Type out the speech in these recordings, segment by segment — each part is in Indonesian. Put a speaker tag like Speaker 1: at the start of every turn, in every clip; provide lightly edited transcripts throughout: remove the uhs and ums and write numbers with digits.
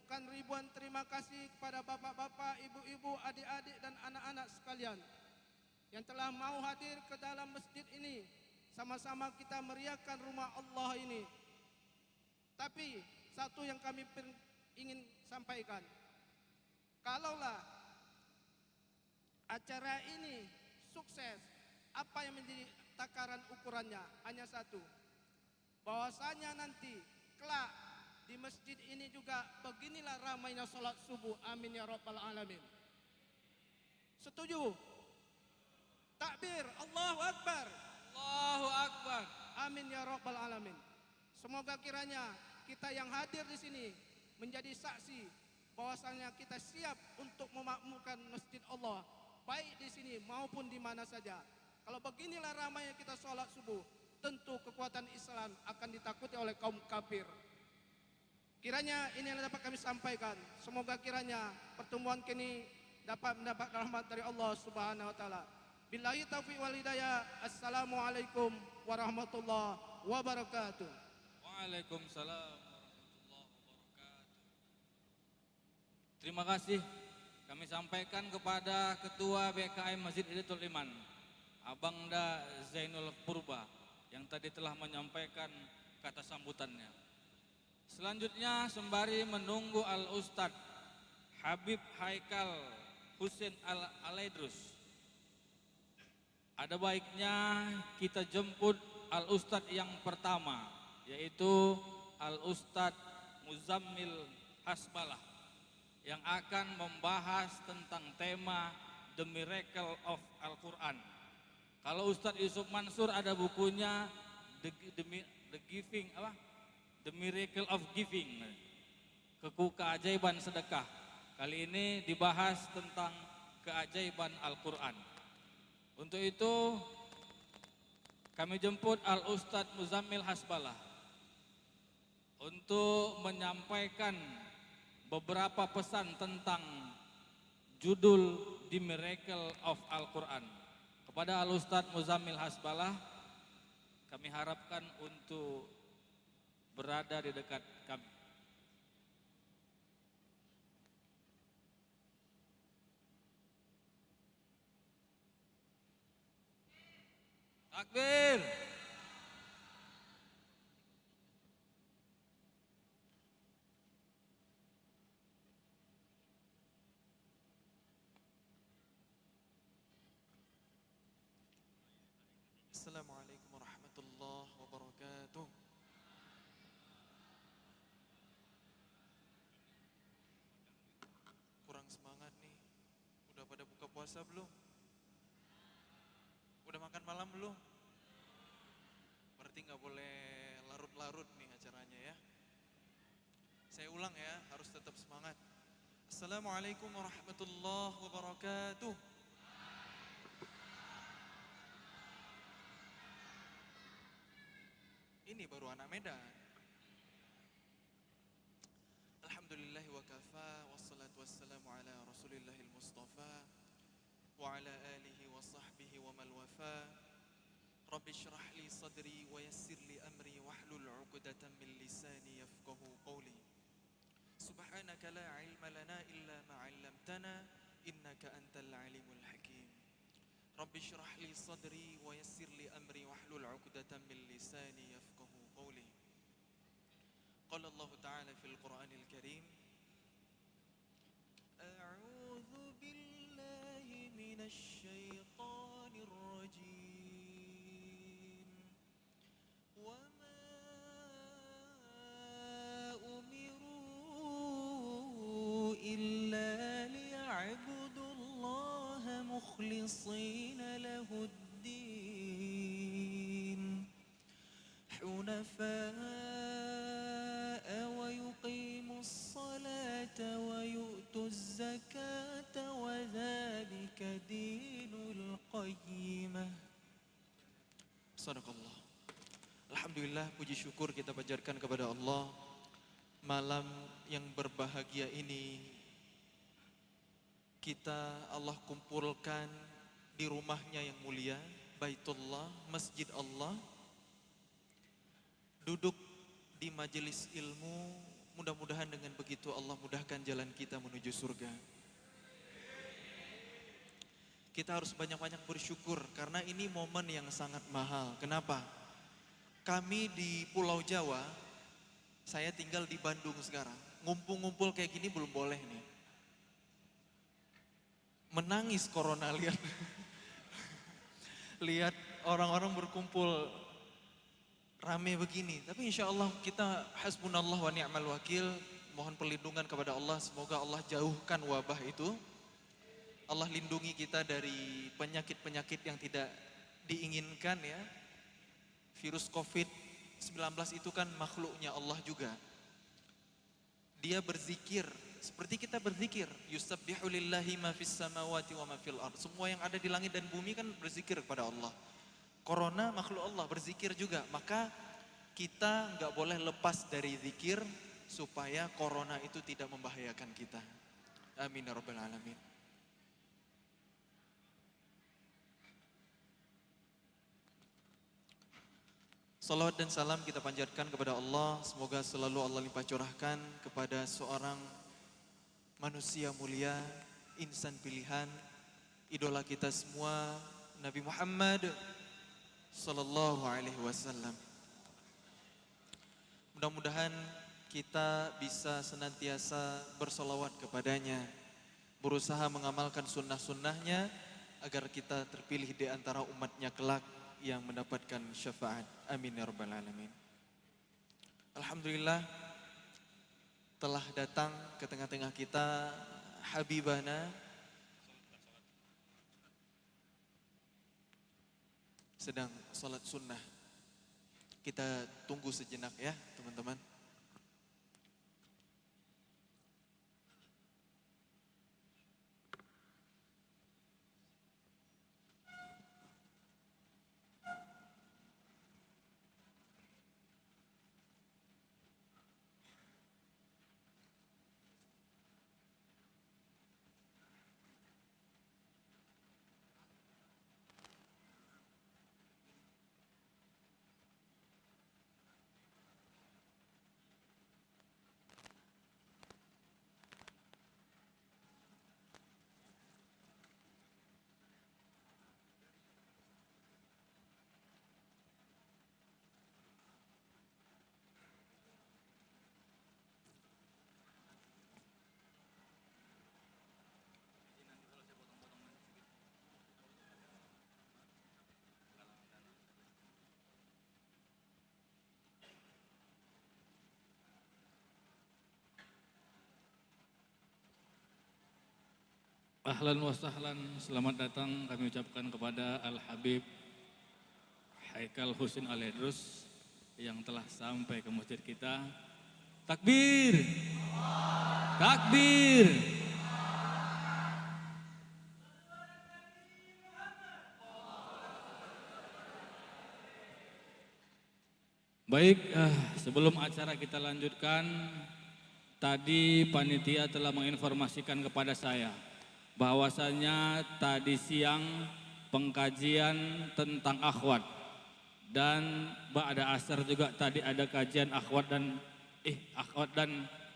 Speaker 1: mengucapkan ribuan terima kasih kepada bapak-bapak, ibu-ibu, adik-adik dan anak-anak sekalian yang telah mau hadir ke dalam masjid ini. Sama-sama kita meriahkan rumah Allah ini. Tapi satu yang kami ingin sampaikan, kalaulah acara ini sukses, apa yang menjadi takaran ukurannya? Hanya satu, bahwasanya nanti kelak di masjid ini juga beginilah ramainya sholat subuh. Amin ya rabbal alamin. Setuju? Takbir, Allahu Akbar.
Speaker 2: Allahu Akbar.
Speaker 1: Amin ya rabbal alamin. Semoga kiranya kita yang hadir di sini menjadi saksi bahwasanya kita siap untuk memakmurkan masjid Allah, baik di sini maupun di mana saja. Kalau beginilah ramainya kita sholat subuh, tentu kekuatan Islam akan ditakuti oleh kaum kafir. Kiranya ini yang dapat kami sampaikan. Semoga kiranya pertemuan kini dapat mendapat rahmat dari Allah Subhanahu wa taala. Billahi taufiq wal hidayah. Assalamualaikum warahmatullahi wabarakatuh.
Speaker 2: Waalaikumsalam warahmatullahi wabarakatuh. Terima kasih kami sampaikan kepada Ketua BKM Masjid Hidayatul Iman, Abangda Zainul Purba, yang tadi telah menyampaikan kata sambutannya. Selanjutnya sembari menunggu Al-Ustadz Habib Haikal Husin Al-Alaidrus, ada baiknya kita jemput Al-Ustadz yang pertama, yaitu Al-Ustadz Muzammil Hasbalah, yang akan membahas tentang tema The Miracle of Al-Quran. Kalau Ustadz Yusuf Mansur ada bukunya The Miracle of Giving, keajaiban sedekah. Kali ini dibahas tentang keajaiban Al-Quran. Untuk itu kami jemput Al-Ustadz Muzammil Hasbalah untuk menyampaikan beberapa pesan tentang judul The Miracle of Al-Quran. Kepada Al-Ustadz Muzammil Hasbalah, kami harapkan untuk berada di dekat kami. Takbir.
Speaker 3: Assalamualaikum warahmatullahi wabarakatuh. Kurang semangat nih. Udah pada buka puasa belum? Udah makan malam belum? Berarti nggak boleh larut-larut nih acaranya ya. Saya ulang ya, harus tetap semangat. Assalamualaikum warahmatullahi wabarakatuh. Ini baru anak Medan. Alhamdulillah wa kafa, wassalatu wassalamu ala rasulillahil mustafa wa ala alihi wa sahbihi wa mal wafa. Rabbi syrah li sadri wa yassir li amri wahlul 'uqdatam min lisani yafqahu qawli. Subhanaka la ilma lana illa ma 'allamtana innaka antal alimul hakim. Rabbi syrah li sadri wa yassir li amri wahlul 'uqdatam min lisani yafqahu qawli. Qala Allah Ta'ala fil Qur'anil Karim, A'udzu billahi minasy syaithanir rajim. Wa ma umiru illa liya'budullaha mukhlishina lahuddin حنفاء ويقيموا الصلاة ويؤتوا الزكاة وذلك دين القيمة. Sadaqallah. Alhamdulillah, puji syukur kita panjatkan kepada Allah. Malam yang berbahagia ini kita Allah kumpulkan di rumahnya yang mulia, Baitullah, Masjid Allah, duduk di majelis ilmu Mudah-mudahan dengan begitu Allah mudahkan jalan kita menuju surga. Kita harus banyak-banyak bersyukur karena ini momen yang sangat mahal. Kenapa? Kami di Pulau Jawa, saya tinggal di Bandung sekarang. Ngumpul-ngumpul kayak gini belum boleh nih. Menangis corona lihat lihat orang-orang berkumpul rame begini. Tapi insya Allah kita hasbunallah wa ni'mal wakil. Mohon perlindungan kepada Allah. Semoga Allah jauhkan wabah itu. Allah lindungi kita dari penyakit-penyakit yang tidak diinginkan ya. Virus COVID-19 itu kan makhluknya Allah juga. Dia berzikir seperti kita berzikir. Yusabbihu lillahi ma fis samawati wa ma fil ard. Semua yang ada di langit dan bumi kan berzikir kepada Allah. Corona makhluk Allah berzikir juga. Maka kita nggak boleh lepas dari zikir supaya corona itu tidak membahayakan kita. Amin ya rabbal alamin. Salawat dan salam kita panjatkan kepada Allah. Semoga selalu Allah limpah curahkan kepada seorang manusia mulia, insan pilihan, idola kita semua, Nabi Muhammad sallallahu alaihi wasallam. Mudah-mudahan kita bisa senantiasa bersolawat kepadanya, berusaha mengamalkan sunnah-sunnahnya agar kita terpilih di antara umatnya kelak yang mendapatkan syafaat. Amin ya rabbal alamin. Alhamdulillah telah datang ke tengah-tengah kita Habibana sedang sholat sunnah. Kita tunggu sejenak ya teman-teman.
Speaker 2: Ahlan wa sahlan, selamat datang kami ucapkan kepada Al-Habib Haikal Husin Al-Idrus yang telah sampai ke masjid kita. Takbir! Takbir! Baik, sebelum acara kita lanjutkan, tadi panitia telah menginformasikan kepada saya bahwasanya tadi siang pengkajian tentang akhwat dan ba'da asar juga tadi ada kajian akhwat dan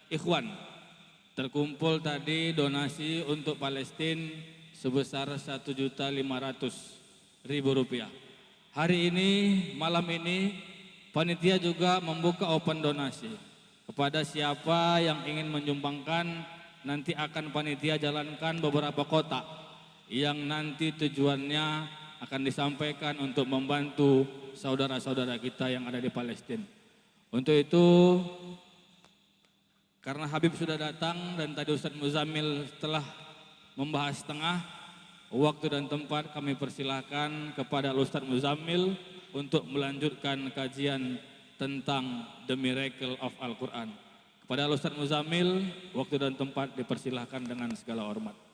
Speaker 2: ikhwan. Terkumpul tadi donasi untuk Palestina sebesar 1.500.000 rupiah. Hari ini, malam ini panitia juga membuka open donasi kepada siapa yang ingin menyumbangkan. Nanti akan panitia jalankan beberapa kotak yang nanti tujuannya akan disampaikan untuk membantu saudara-saudara kita yang ada di Palestina. Untuk itu, karena Habib sudah datang dan tadi Ustadz Muzamil telah membahas setengah, waktu dan tempat kami persilahkan kepada Ustadz Muzamil untuk melanjutkan kajian tentang The Miracle of Al-Quran. Kepada Ustadz Muzamil, waktu dan tempat dipersilahkan dengan segala hormat.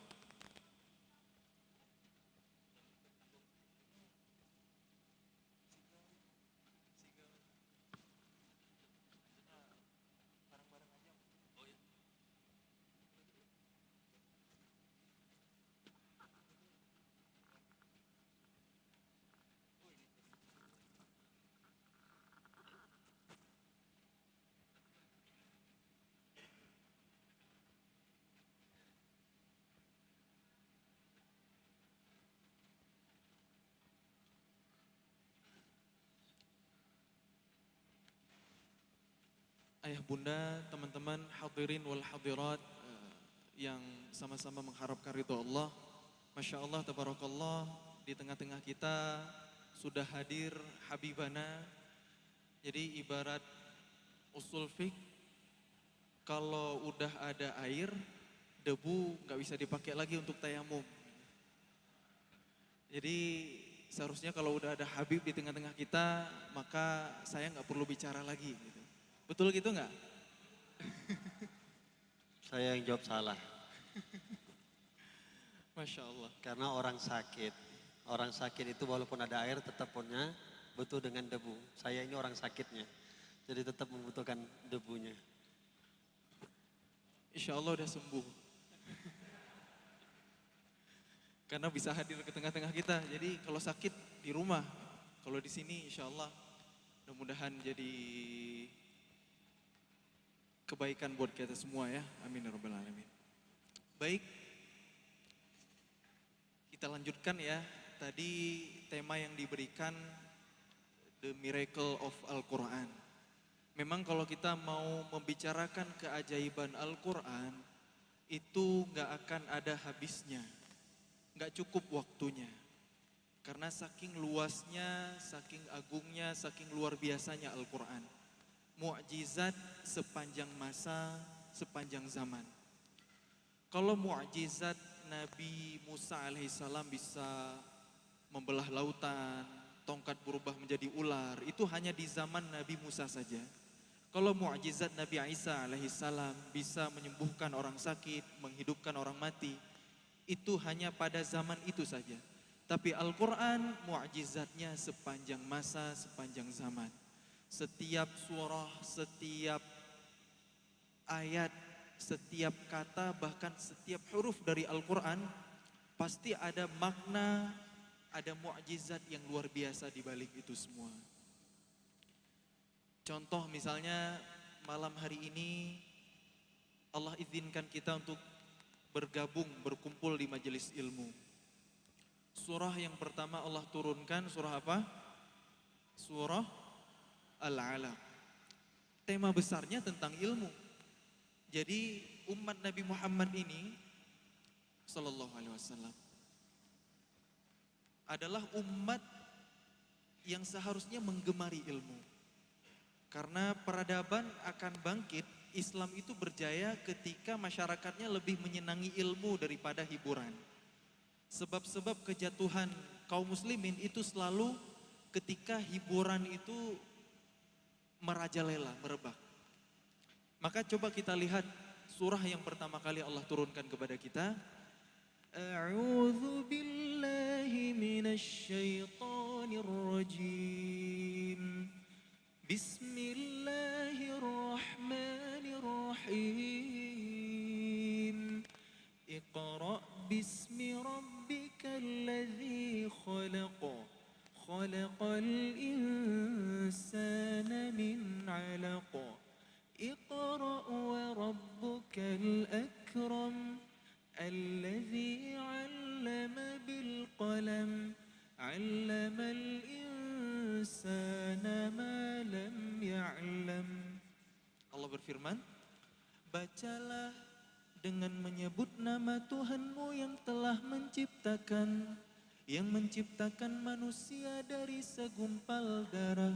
Speaker 3: ayah bunda, teman-teman hadirin wal hadirat yang sama-sama mengharapkan ridho Allah. Masya Allah, tabarakallah, di tengah-tengah kita sudah hadir Habibana. Jadi ibarat usul fiqh, kalau udah ada air, debu nggak bisa dipakai lagi untuk tayamum. Jadi seharusnya kalau udah ada Habib di tengah-tengah kita, maka saya nggak perlu bicara lagi. Gitu. Betul gitu nggak?
Speaker 4: Saya yang jawab salah.
Speaker 3: Masya Allah.
Speaker 4: Karena orang sakit itu walaupun ada air tetap punya butuh dengan debu. Saya ini orang sakitnya, jadi tetap membutuhkan debunya.
Speaker 3: Insya Allah udah sembuh. Karena bisa hadir ke tengah-tengah kita. Jadi kalau sakit di rumah, kalau di sini insya Allah mudah-mudahan jadi kebaikan buat kita semua ya. Amin ya rabbal alamin. Baik, kita lanjutkan ya. Tadi tema yang diberikan The Miracle of Al-Quran. Memang kalau kita mau membicarakan keajaiban Al-Quran, itu gak akan ada habisnya. Gak cukup waktunya. Karena saking luasnya, saking agungnya, saking luar biasanya Al-Quran. Mu'jizat sepanjang masa, sepanjang zaman. Kalau mu'jizat Nabi Musa alaihissalam bisa membelah lautan, tongkat berubah menjadi ular, itu hanya di zaman Nabi Musa saja. Kalau mu'jizat Nabi Isa alaihissalam bisa menyembuhkan orang sakit, menghidupkan orang mati, itu hanya pada zaman itu saja. Tapi Al-Quran mu'jizatnya sepanjang masa, sepanjang zaman. Setiap surah, setiap ayat, setiap kata, bahkan setiap huruf dari Al-Quran pasti ada makna, ada mu'jizat yang luar biasa di balik itu semua. Contoh misalnya malam hari ini Allah izinkan kita untuk bergabung, berkumpul di majelis ilmu. Surah yang pertama Allah turunkan surah apa? Surah Al-Alaq. Tema besarnya tentang ilmu. Jadi umat Nabi Muhammad ini sallallahu alaihi wasallam adalah umat yang seharusnya menggemari ilmu. Karena peradaban akan bangkit, Islam itu berjaya ketika masyarakatnya lebih menyenangi ilmu daripada hiburan. Sebab-sebab kejatuhan kaum muslimin itu selalu ketika hiburan itu merajalela, merebak. Maka coba kita lihat surah yang pertama kali Allah turunkan kepada kita. A'udzu billahi minasy syaithanir rajim. Bismillahirrahmanirrahim. Iqra' bismi rabbikal ladzi khalaq. Khalaqal insana min 'alaq. Iqra' wa rabbukal akram. Alladzi 'allama bil qalam. 'Allamal insana ma lam ya'lam. Allah berfirman, bacalah dengan menyebut nama Tuhanmu yang telah menciptakan manusia dari segumpal darah.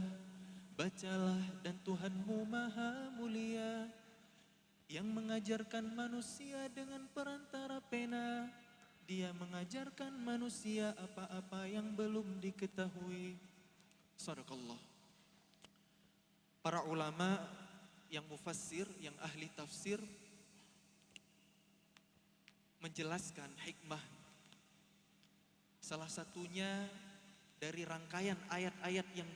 Speaker 3: Bacalah dan Tuhanmu maha mulia yang mengajarkan manusia dengan perantara pena. Dia mengajarkan manusia apa-apa yang belum diketahui. Sadaqallah. Para ulama yang mufassir, yang ahli tafsir menjelaskan hikmah. Salah satunya dari rangkaian ayat-ayat yang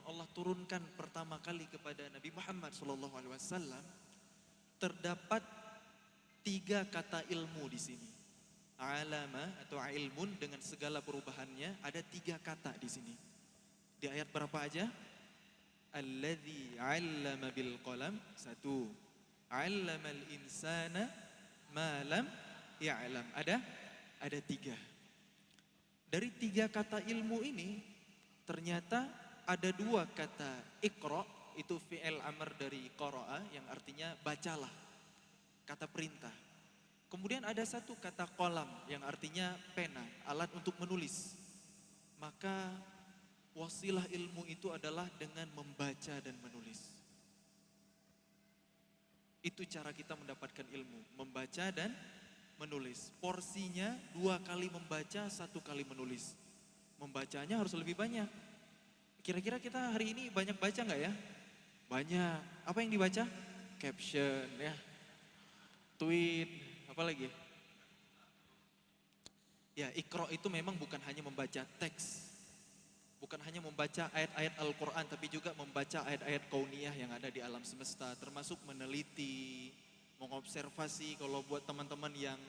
Speaker 3: Allah turunkan pertama kali kepada Nabi Muhammad SAW, terdapat 3 kata ilmu di sini. Alama atau ilmun dengan segala perubahannya, ada 3 kata di sini. Di ayat berapa aja? Alladzi 'allama bil qalam, 1. 'Allamal insana ma lam ya'lam. Ada 3. Dari 3 kata ilmu ini ternyata ada 2 kata Iqra itu fi'il amr dari qara'a yang artinya bacalah, kata perintah. Kemudian ada satu kata qalam yang artinya pena, alat untuk menulis. Maka wasilah ilmu itu adalah dengan membaca dan menulis. Itu cara kita mendapatkan ilmu, membaca dan menulis. Porsinya 2 kali membaca, 1 kali menulis. Membacanya harus lebih banyak. Kira-kira kita hari ini banyak baca nggak ya? Banyak. Apa yang dibaca? Caption ya, tweet, apa lagi? Ya, Iqra itu memang bukan hanya membaca teks. Bukan hanya membaca ayat-ayat Al-Quran, tapi juga membaca ayat-ayat kauniyah yang ada di alam semesta. Termasuk meneliti, mengobservasi. Kalau buat teman-teman yang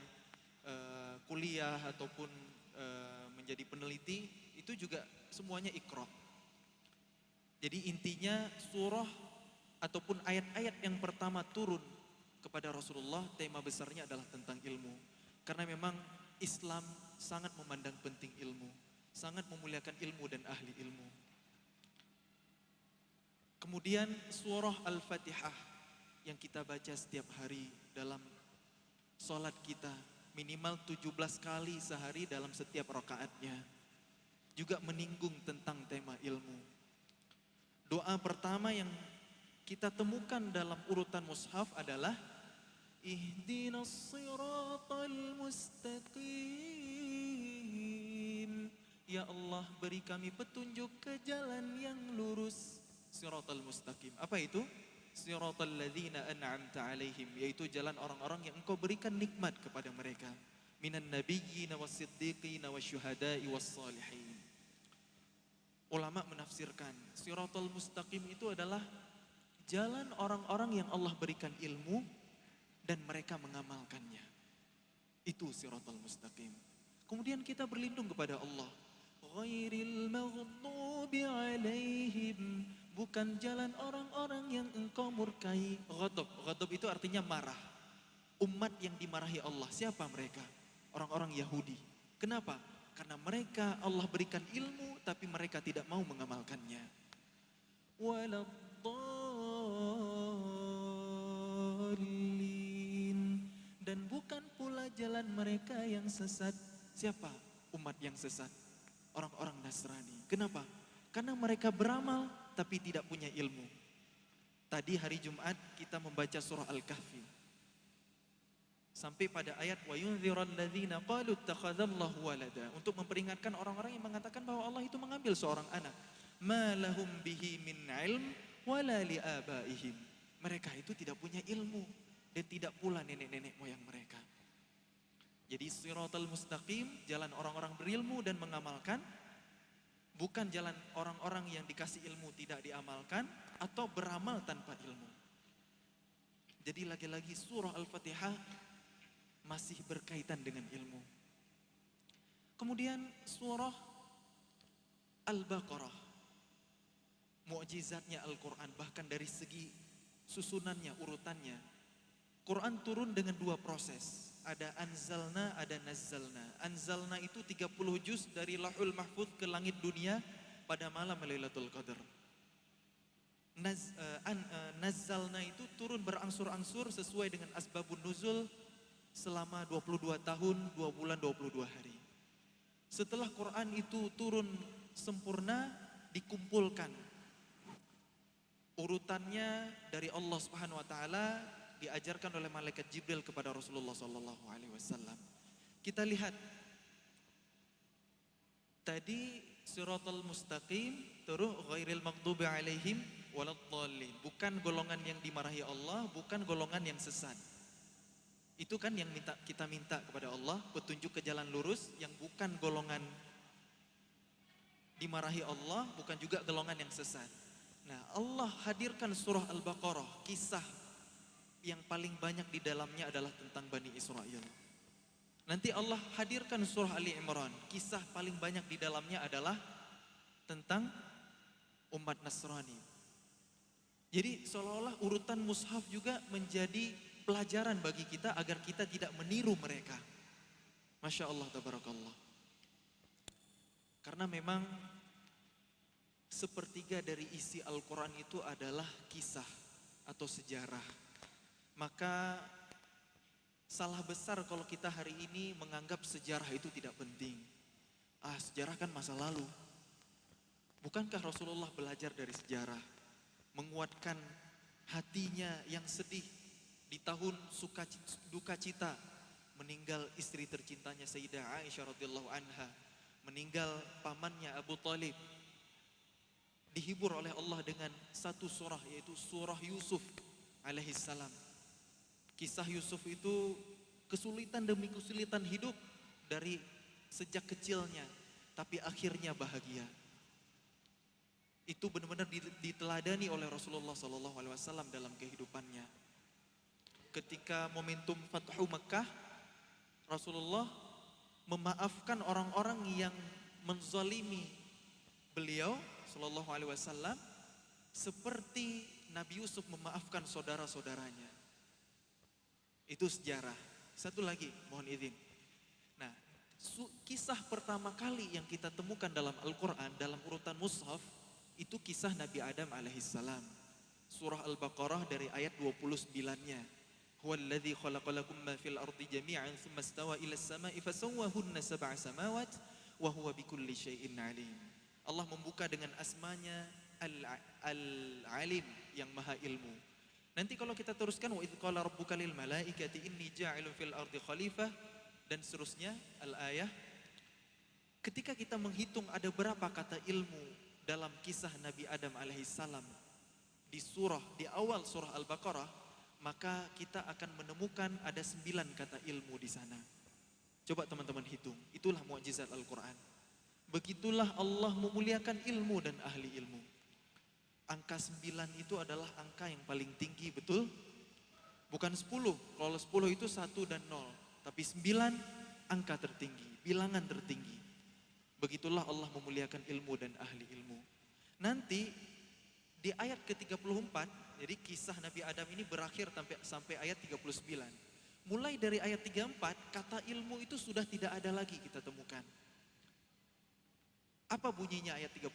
Speaker 3: kuliah ataupun menjadi peneliti, itu juga semuanya Iqra. Jadi intinya surah ataupun ayat-ayat yang pertama turun kepada Rasulullah, tema besarnya adalah tentang ilmu. Karena memang Islam sangat memandang penting ilmu, sangat memuliakan ilmu dan ahli ilmu. Kemudian surah Al-Fatihah yang kita baca setiap hari dalam sholat kita, minimal 17 kali sehari dalam setiap rakaatnya, juga menyinggung tentang tema ilmu. Doa pertama yang kita temukan dalam urutan mushaf adalah Ihdinas siratal mustaqim. Ya Allah, beri kami petunjuk ke jalan yang lurus. Siratal mustaqim. Apa itu? Siratal ladzina an'amta alaihim, yaitu jalan orang-orang yang Engkau berikan nikmat kepada mereka. Minan nabiyyina was-siddiqina wasyuhada'i was-salihin. Ulama menafsirkan Siratal mustaqim itu adalah jalan orang-orang yang Allah berikan ilmu dan mereka mengamalkannya. Itu Siratal mustaqim. Kemudian kita berlindung kepada Allah. Ghairil maghdubi alaihim, bukan jalan orang-orang yang Engkau murkai. Ghadab itu artinya marah. Umat yang dimarahi Allah, siapa mereka? Orang-orang Yahudi. Kenapa? Karena mereka Allah berikan ilmu tapi mereka tidak mau mengamalkannya. Waladdallin, dan bukan pula jalan mereka yang sesat. Siapa umat yang sesat? Orang-orang Nasrani. Kenapa? Karena mereka beramal tapi tidak punya ilmu. Tadi hari Jumat kita membaca surah Al-Kahfi. Sampai pada ayat wa yunziral ladzina qalu ittakhadallahu walada, untuk memperingatkan orang-orang yang mengatakan bahwa Allah itu mengambil seorang anak. Ma lahum bihi min ilm wala liabaihim. Mereka itu tidak punya ilmu dan tidak pula nenek-nenek moyang mereka. Jadi siratal mustaqim, jalan orang-orang berilmu dan mengamalkan, bukan jalan orang-orang yang dikasih ilmu tidak diamalkan atau beramal tanpa ilmu. Jadi lagi-lagi surah Al-Fatihah masih berkaitan dengan ilmu. Kemudian surah Al-Baqarah, mukjizatnya Al-Quran, bahkan dari segi susunannya, urutannya. Quran turun dengan 2 proses. Ada anzalna, ada nazzalna. Anzalna itu 30 juz dari Lauhul Mahfuz ke langit dunia pada malam Lailatul Qadar. Nazzalna itu turun berangsur-angsur sesuai dengan asbabun nuzul selama 22 tahun, 2 bulan, 22 hari. Setelah Quran itu turun sempurna, dikumpulkan. Urutannya dari Allah Subhanahu wa taala diajarkan oleh malaikat Jibril kepada Rasulullah sallallahu alaihi wasallam. Kita lihat tadi siratal mustaqim, terus ghairil maghdubi alaihim waladdallin. Bukan golongan yang dimarahi Allah, bukan golongan yang sesat. Itu kan yang kita minta kepada Allah, petunjuk ke jalan lurus, yang bukan golongan dimarahi Allah, bukan juga golongan yang sesat. Nah, Allah hadirkan surah Al-Baqarah, kisah yang paling banyak di dalamnya adalah tentang Bani Israel. Nanti Allah hadirkan surah Ali Imran, kisah paling banyak di dalamnya adalah tentang umat Nasrani. Jadi seolah-olah urutan mushaf juga menjadi pelajaran bagi kita agar kita tidak meniru mereka. Masya Allah, tabarakallah. Karena memang sepertiga dari isi Al-Quran itu adalah kisah atau sejarah. Maka salah besar kalau kita hari ini menganggap sejarah itu tidak penting. Sejarah kan masa lalu. Bukankah Rasulullah belajar dari sejarah? Menguatkan hatinya yang sedih di tahun duka cita. Meninggal istri tercintanya Sayyidah Aisyah radhiyallahu anha. Meninggal pamannya Abu Talib. Dihibur oleh Allah dengan satu surah, yaitu surah Yusuf alaihissalam. Kisah Yusuf itu kesulitan demi kesulitan hidup dari sejak kecilnya, tapi akhirnya bahagia. Itu benar-benar diteladani oleh Rasulullah SAW dalam kehidupannya. Ketika momentum Fathu Mekah, Rasulullah memaafkan orang-orang yang menzalimi beliau Sallallahu Alaihi Wasallam, seperti Nabi Yusuf memaafkan saudara-saudaranya. Itu sejarah. Satu lagi, mohon izin. Nah, kisah pertama kali yang kita temukan dalam Al-Quran, dalam urutan mushaf, itu kisah Nabi Adam alaihissalam. Surah Al-Baqarah dari ayat 29-nya. Huwallazi khalaqalakum ma fil ardi jami'an thumma istawa ila as-sama'i fasawwahunna sab'a samawat wa huwa bikulli syai'in 'alim. Allah membuka dengan asmanya Al-Alim, yang maha ilmu. Nanti kalau kita teruskan wa idz qala rabbuka lil malaikati inni ja'ilun fil ardi khalifah dan seterusnya al-ayah. Ketika kita menghitung ada berapa kata ilmu dalam kisah Nabi Adam alaihissalam di awal surah Al-Baqarah, maka kita akan menemukan ada 9 kata ilmu di sana. Coba teman-teman hitung, itulah mukjizat Al-Quran. Begitulah Allah memuliakan ilmu dan ahli ilmu. Angka 9 itu adalah angka yang paling tinggi, betul? Bukan 10, kalau 10 itu 1 dan 0. Tapi 9 angka tertinggi, bilangan tertinggi. Begitulah Allah memuliakan ilmu dan ahli ilmu. Nanti di ayat ke-34, jadi kisah Nabi Adam ini berakhir sampai ayat 39. Mulai dari ayat 34, kata ilmu itu sudah tidak ada lagi kita temukan. Apa bunyinya ayat 34?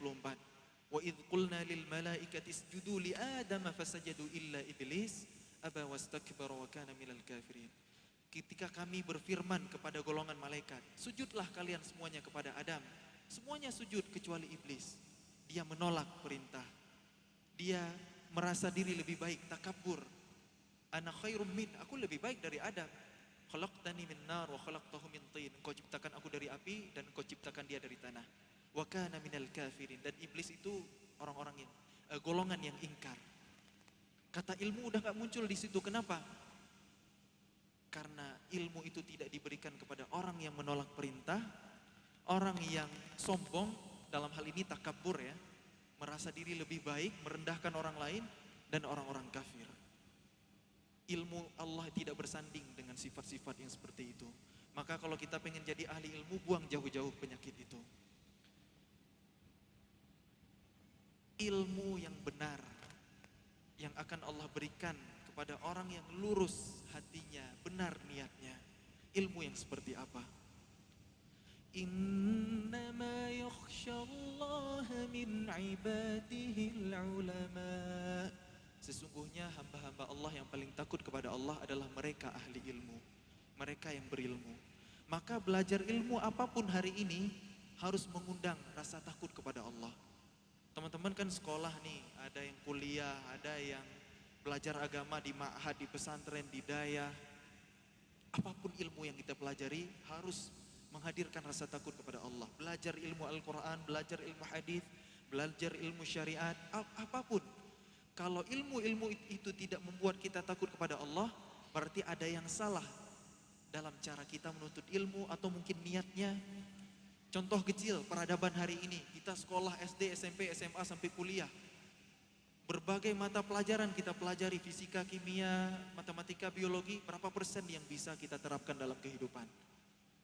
Speaker 3: Wa idz qulna lil malaikati isjudu li Adam fasajadu illa iblis aba wastakbara wa kana minal kafirin. Ketika kami berfirman kepada golongan malaikat, sujudlah kalian semuanya kepada Adam. Semuanya sujud kecuali iblis. Dia menolak perintah. Dia merasa diri lebih baik, takabur. Ana khairum min, aku lebih baik dari Adam. Khalaqtani min nar wa khalaqtahu min tin. Engkau ciptakan aku dari api dan engkau ciptakan dia dari tanah. Wa kana minal kafirin, dan iblis itu orang-orang yang golongan yang ingkar. Kata ilmu udah gak muncul di situ. Kenapa? Karena ilmu itu tidak diberikan kepada orang yang menolak perintah, orang yang sombong, dalam hal ini takabur ya, merasa diri lebih baik, merendahkan orang lain, dan orang-orang kafir. Ilmu Allah tidak bersanding dengan sifat-sifat yang seperti itu. Maka kalau kita pengen jadi ahli ilmu, buang jauh-jauh penyakit itu. Ilmu yang benar yang akan Allah berikan kepada orang yang lurus hatinya, benar niatnya. Ilmu yang seperti apa? Innama yakhsyallaha min ibadihil ulama. Sesungguhnya hamba-hamba Allah yang paling takut kepada Allah adalah mereka ahli ilmu, mereka yang berilmu. Maka belajar ilmu apapun hari ini harus mengundang rasa takut kepada Allah. Teman-teman kan sekolah nih, ada yang kuliah, ada yang belajar agama di ma'had, di pesantren, di daya. Apapun ilmu yang kita pelajari harus menghadirkan rasa takut kepada Allah. Belajar ilmu Al-Quran, belajar ilmu hadis, belajar ilmu syariat, apapun. Kalau ilmu-ilmu itu tidak membuat kita takut kepada Allah, berarti ada yang salah dalam cara kita menuntut ilmu atau mungkin niatnya. Contoh kecil, peradaban hari ini, kita sekolah SD, SMP, SMA sampai kuliah. Berbagai mata pelajaran kita pelajari, fisika, kimia, matematika, biologi, berapa persen yang bisa kita terapkan dalam kehidupan?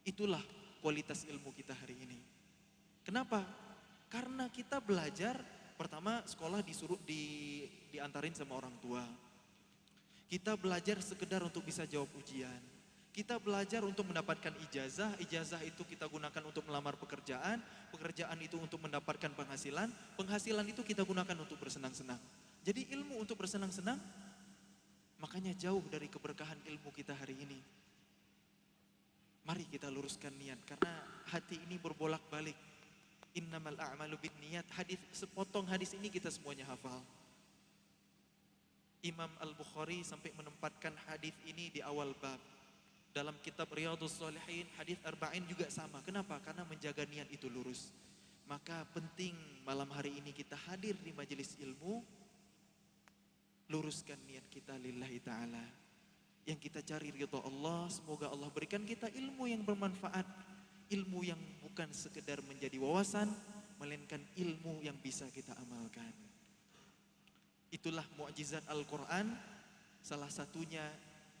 Speaker 3: Itulah kualitas ilmu kita hari ini. Kenapa? Karena kita belajar, pertama sekolah disuruh diantarin sama orang tua. Kita belajar sekedar untuk bisa jawab ujian. Kita belajar untuk mendapatkan ijazah, ijazah itu kita gunakan untuk melamar pekerjaan, pekerjaan itu untuk mendapatkan penghasilan, penghasilan itu kita gunakan untuk bersenang-senang. Jadi ilmu untuk bersenang-senang, makanya jauh dari keberkahan ilmu kita hari ini. Mari kita luruskan niat, karena hati ini berbolak-balik. Innamal a'malu binniyat, hadis, sepotong hadis ini kita semuanya hafal. Imam Al-Bukhari sampai menempatkan hadis ini di awal bab. Dalam kitab Riyadhus Shalihin, hadis Arba'in juga sama. Kenapa? Karena menjaga niat itu lurus. Maka penting malam hari ini kita hadir di majelis ilmu, luruskan niat kita lillahi ta'ala. Yang kita cari ridha Allah, semoga Allah berikan kita ilmu yang bermanfaat. Ilmu yang bukan sekedar menjadi wawasan, melainkan ilmu yang bisa kita amalkan. Itulah mukjizat Al-Quran, salah satunya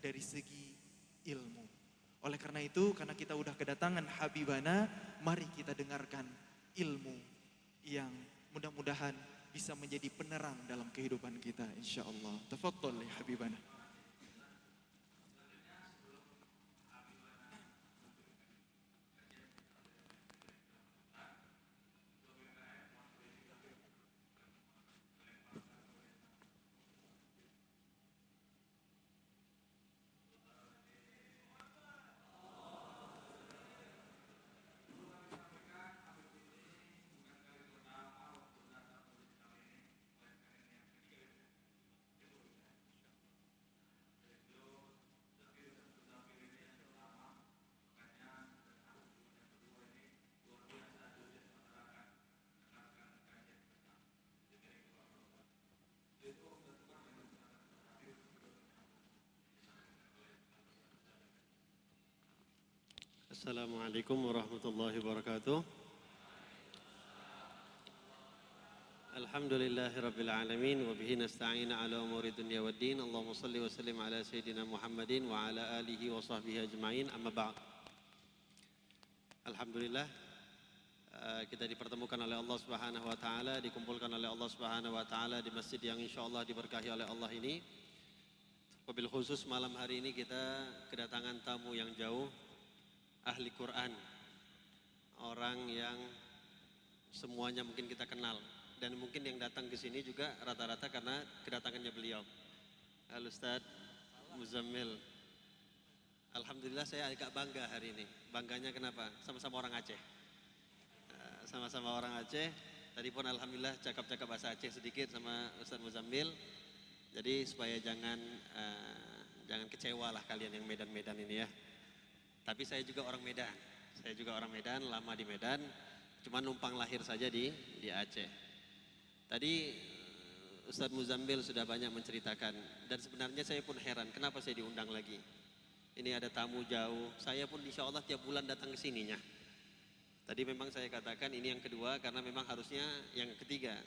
Speaker 3: dari segi ilmu. Oleh karena itu, karena kita udah kedatangan Habibana, mari kita dengarkan ilmu yang mudah-mudahan bisa menjadi penerang dalam kehidupan kita, insyaallah. Tafadhal ya Habibana.
Speaker 4: Assalamualaikum warahmatullahi wabarakatuh. Alhamdulillahi rabbil alamin wa bihi nasta'in ala umuri dunya waddin. Allahumma salli wa sallim ala sayyidina Muhammadin wa ala alihi wa sahbihi ajma'in. Amma ba'd. Alhamdulillah, kita dipertemukan oleh Allah Subhanahu wa taala, dikumpulkan oleh Allah Subhanahu wa taala di masjid yang insyaallah diberkahi oleh Allah ini. Wabil khusus malam hari ini kita kedatangan tamu yang jauh, ahli Quran, orang yang semuanya mungkin kita kenal, dan mungkin yang datang ke sini juga rata-rata karena kedatangannya beliau, Al Ustadz Muzammil. Alhamdulillah saya agak bangga hari ini. Bangganya kenapa? Sama-sama orang Aceh. Sama-sama orang Aceh. Tadi pun alhamdulillah cakap-cakap bahasa Aceh sedikit sama Ustadz Muzammil. Jadi supaya jangan kecewa lah kalian yang Medan-Medan ini ya. Tapi saya juga orang Medan. Saya juga orang Medan, lama di Medan. Cuma numpang lahir saja di Aceh. Tadi Ustadz Muzammil sudah banyak menceritakan. Dan sebenarnya saya pun heran kenapa saya diundang lagi. Ini ada tamu jauh. Saya pun insya Allah tiap bulan datang ke sininya. Tadi memang saya katakan ini yang kedua karena memang harusnya yang ketiga.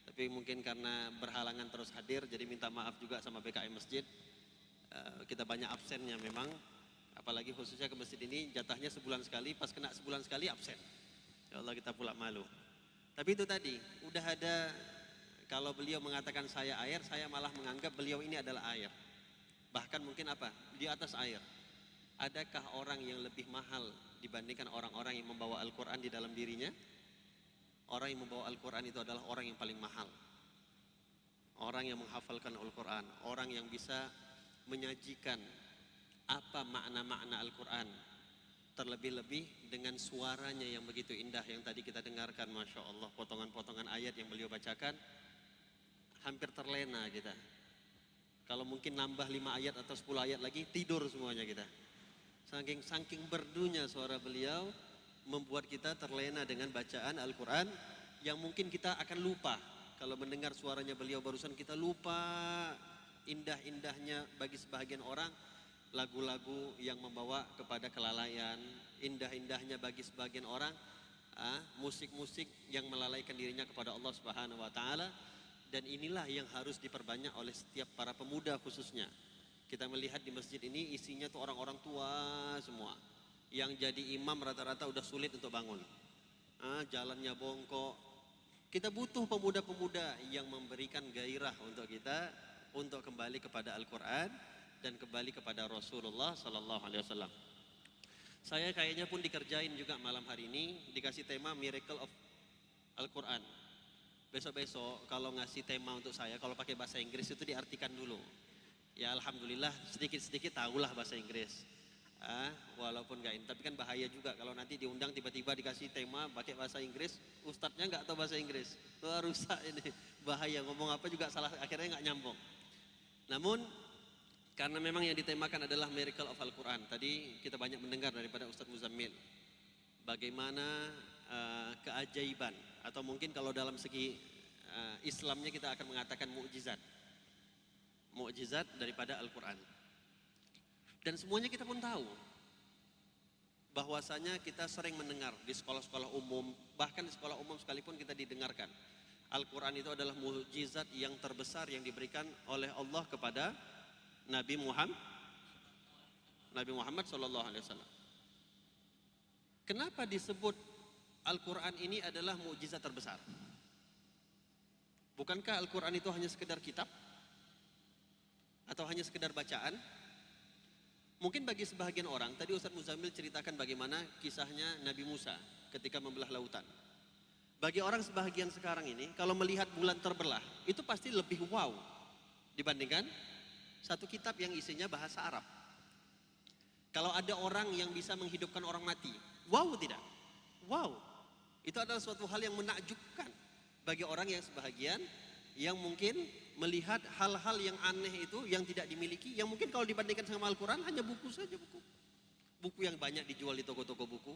Speaker 4: Tapi mungkin karena berhalangan terus hadir, jadi minta maaf juga sama PKM Masjid. Kita banyak absennya memang. Apalagi khususnya ke masjid ini jatahnya sebulan sekali, pas kena sebulan sekali absen. Ya Allah kita pula malu. Tapi itu tadi, udah ada, kalau beliau mengatakan saya air, saya malah menganggap beliau ini adalah air. Bahkan mungkin apa? Di atas air. Adakah orang yang lebih mahal dibandingkan orang-orang yang membawa Al-Quran di dalam dirinya? Orang yang membawa Al-Quran itu adalah orang yang paling mahal. Orang yang menghafalkan Al-Quran, orang yang bisa menyajikan apa makna-makna Al-Quran, terlebih-lebih dengan suaranya yang begitu indah yang tadi kita dengarkan, Masya Allah, potongan-potongan ayat yang beliau bacakan, hampir terlena kita. Kalau mungkin nambah 5 ayat atau 10 ayat lagi, tidur semuanya kita. Saking merdunya suara beliau, membuat kita terlena dengan bacaan Al-Quran, yang mungkin kita akan lupa. Kalau mendengar suaranya beliau barusan kita lupa indah-indahnya bagi sebahagian orang, lagu-lagu yang membawa kepada kelalaian, indah-indahnya bagi sebagian orang, musik-musik yang melalaikan dirinya kepada Allah Subhanahu wa taala. Dan inilah yang harus diperbanyak oleh setiap para pemuda khususnya. Kita melihat di masjid ini isinya tuh orang-orang tua semua. Yang jadi imam rata-rata udah sulit untuk bangun. Jalannya bongkok. Kita butuh pemuda-pemuda yang memberikan gairah untuk kita untuk kembali kepada Al-Quran dan kembali kepada Rasulullah Sallallahu Alaihi Wasallam. Saya kayaknya pun dikerjain juga malam hari ini, dikasih tema Miracle of Al-Quran. Besok-besok kalau ngasih tema untuk saya, kalau pakai bahasa Inggris itu diartikan dulu. Ya alhamdulillah sedikit-sedikit tahulah bahasa Inggris. Walaupun nggak ini, tapi kan bahaya juga kalau nanti diundang tiba-tiba dikasih tema pakai bahasa Inggris, ustadznya nggak tahu bahasa Inggris, wah rusak ini, bahaya, ngomong apa juga salah, akhirnya nggak nyambung. Namun karena memang yang ditemakan adalah Miracle of Al-Quran, tadi kita banyak mendengar daripada Ustadz Muzammil bagaimana keajaiban, atau mungkin kalau dalam segi Islamnya kita akan mengatakan mukjizat daripada Al-Quran. Dan semuanya kita pun tahu bahwasanya kita sering mendengar di sekolah-sekolah umum, bahkan di sekolah umum sekalipun kita didengarkan Al-Quran itu adalah mukjizat yang terbesar yang diberikan oleh Allah kepada Nabi Muhammad Sallallahu Alaihi Wasallam. Kenapa disebut Al-Quran ini adalah mukjizat terbesar? Bukankah Al-Quran itu hanya sekedar kitab? Atau hanya sekedar bacaan? Mungkin bagi sebahagian orang, tadi Ustadz Muzammil ceritakan bagaimana kisahnya Nabi Musa ketika membelah lautan. Bagi orang sebahagian sekarang ini, kalau melihat bulan terbelah, itu pasti lebih wow dibandingkan satu kitab yang isinya bahasa Arab. Kalau ada orang yang bisa menghidupkan orang mati, wow tidak? Wow, itu adalah suatu hal yang menakjubkan bagi orang yang sebahagian yang mungkin melihat hal-hal yang aneh itu yang tidak dimiliki, yang mungkin kalau dibandingkan sama Al-Quran hanya buku saja, buku yang banyak dijual di toko-toko buku,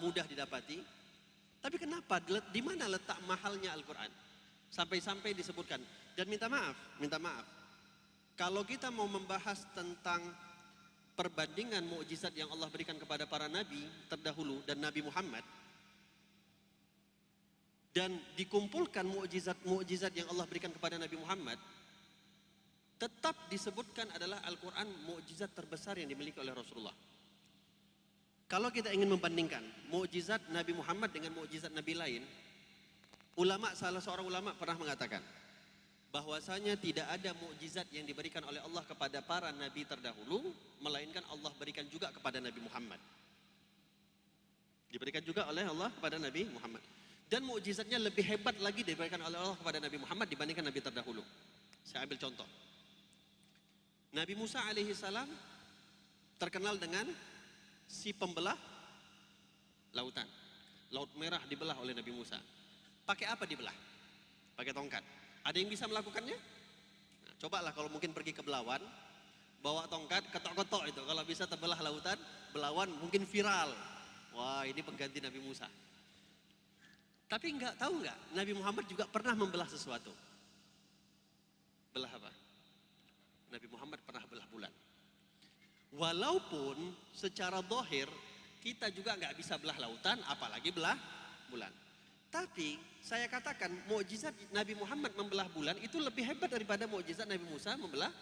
Speaker 4: mudah didapati. Tapi kenapa, di mana letak mahalnya Al-Quran? Sampai-sampai disebutkan, dan minta maaf, kalau kita mau membahas tentang perbandingan mukjizat yang Allah berikan kepada para nabi terdahulu dan Nabi Muhammad, dan dikumpulkan mukjizat yang Allah berikan kepada Nabi Muhammad, tetap disebutkan adalah Al-Quran mukjizat terbesar yang dimiliki oleh Rasulullah. Kalau kita ingin membandingkan mukjizat Nabi Muhammad dengan mukjizat Nabi lain, salah seorang ulama pernah mengatakan bahwasanya tidak ada mukjizat yang diberikan oleh Allah kepada para nabi terdahulu, melainkan Allah berikan juga kepada Nabi Muhammad. Diberikan juga oleh Allah kepada Nabi Muhammad. Dan mukjizatnya lebih hebat lagi diberikan oleh Allah kepada Nabi Muhammad dibandingkan Nabi terdahulu. Saya ambil contoh. Nabi Musa alaihi salam terkenal dengan si pembelah lautan. Laut Merah dibelah oleh Nabi Musa. Pakai apa dibelah? Pakai tongkat. Ada yang bisa melakukannya? Nah, cobalah kalau mungkin pergi ke Belawan, bawa tongkat, ketok-ketok itu. Kalau bisa terbelah lautan, Belawan mungkin viral. Wah, ini pengganti Nabi Musa. Tapi tahu nggak, Nabi Muhammad juga pernah membelah sesuatu. Belah apa? Nabi Muhammad pernah belah bulan. Walaupun secara zahir kita juga nggak bisa belah lautan, apalagi belah bulan. Tapi saya katakan mukjizat Nabi Muhammad membelah bulan itu lebih hebat daripada mukjizat Nabi Musa membelah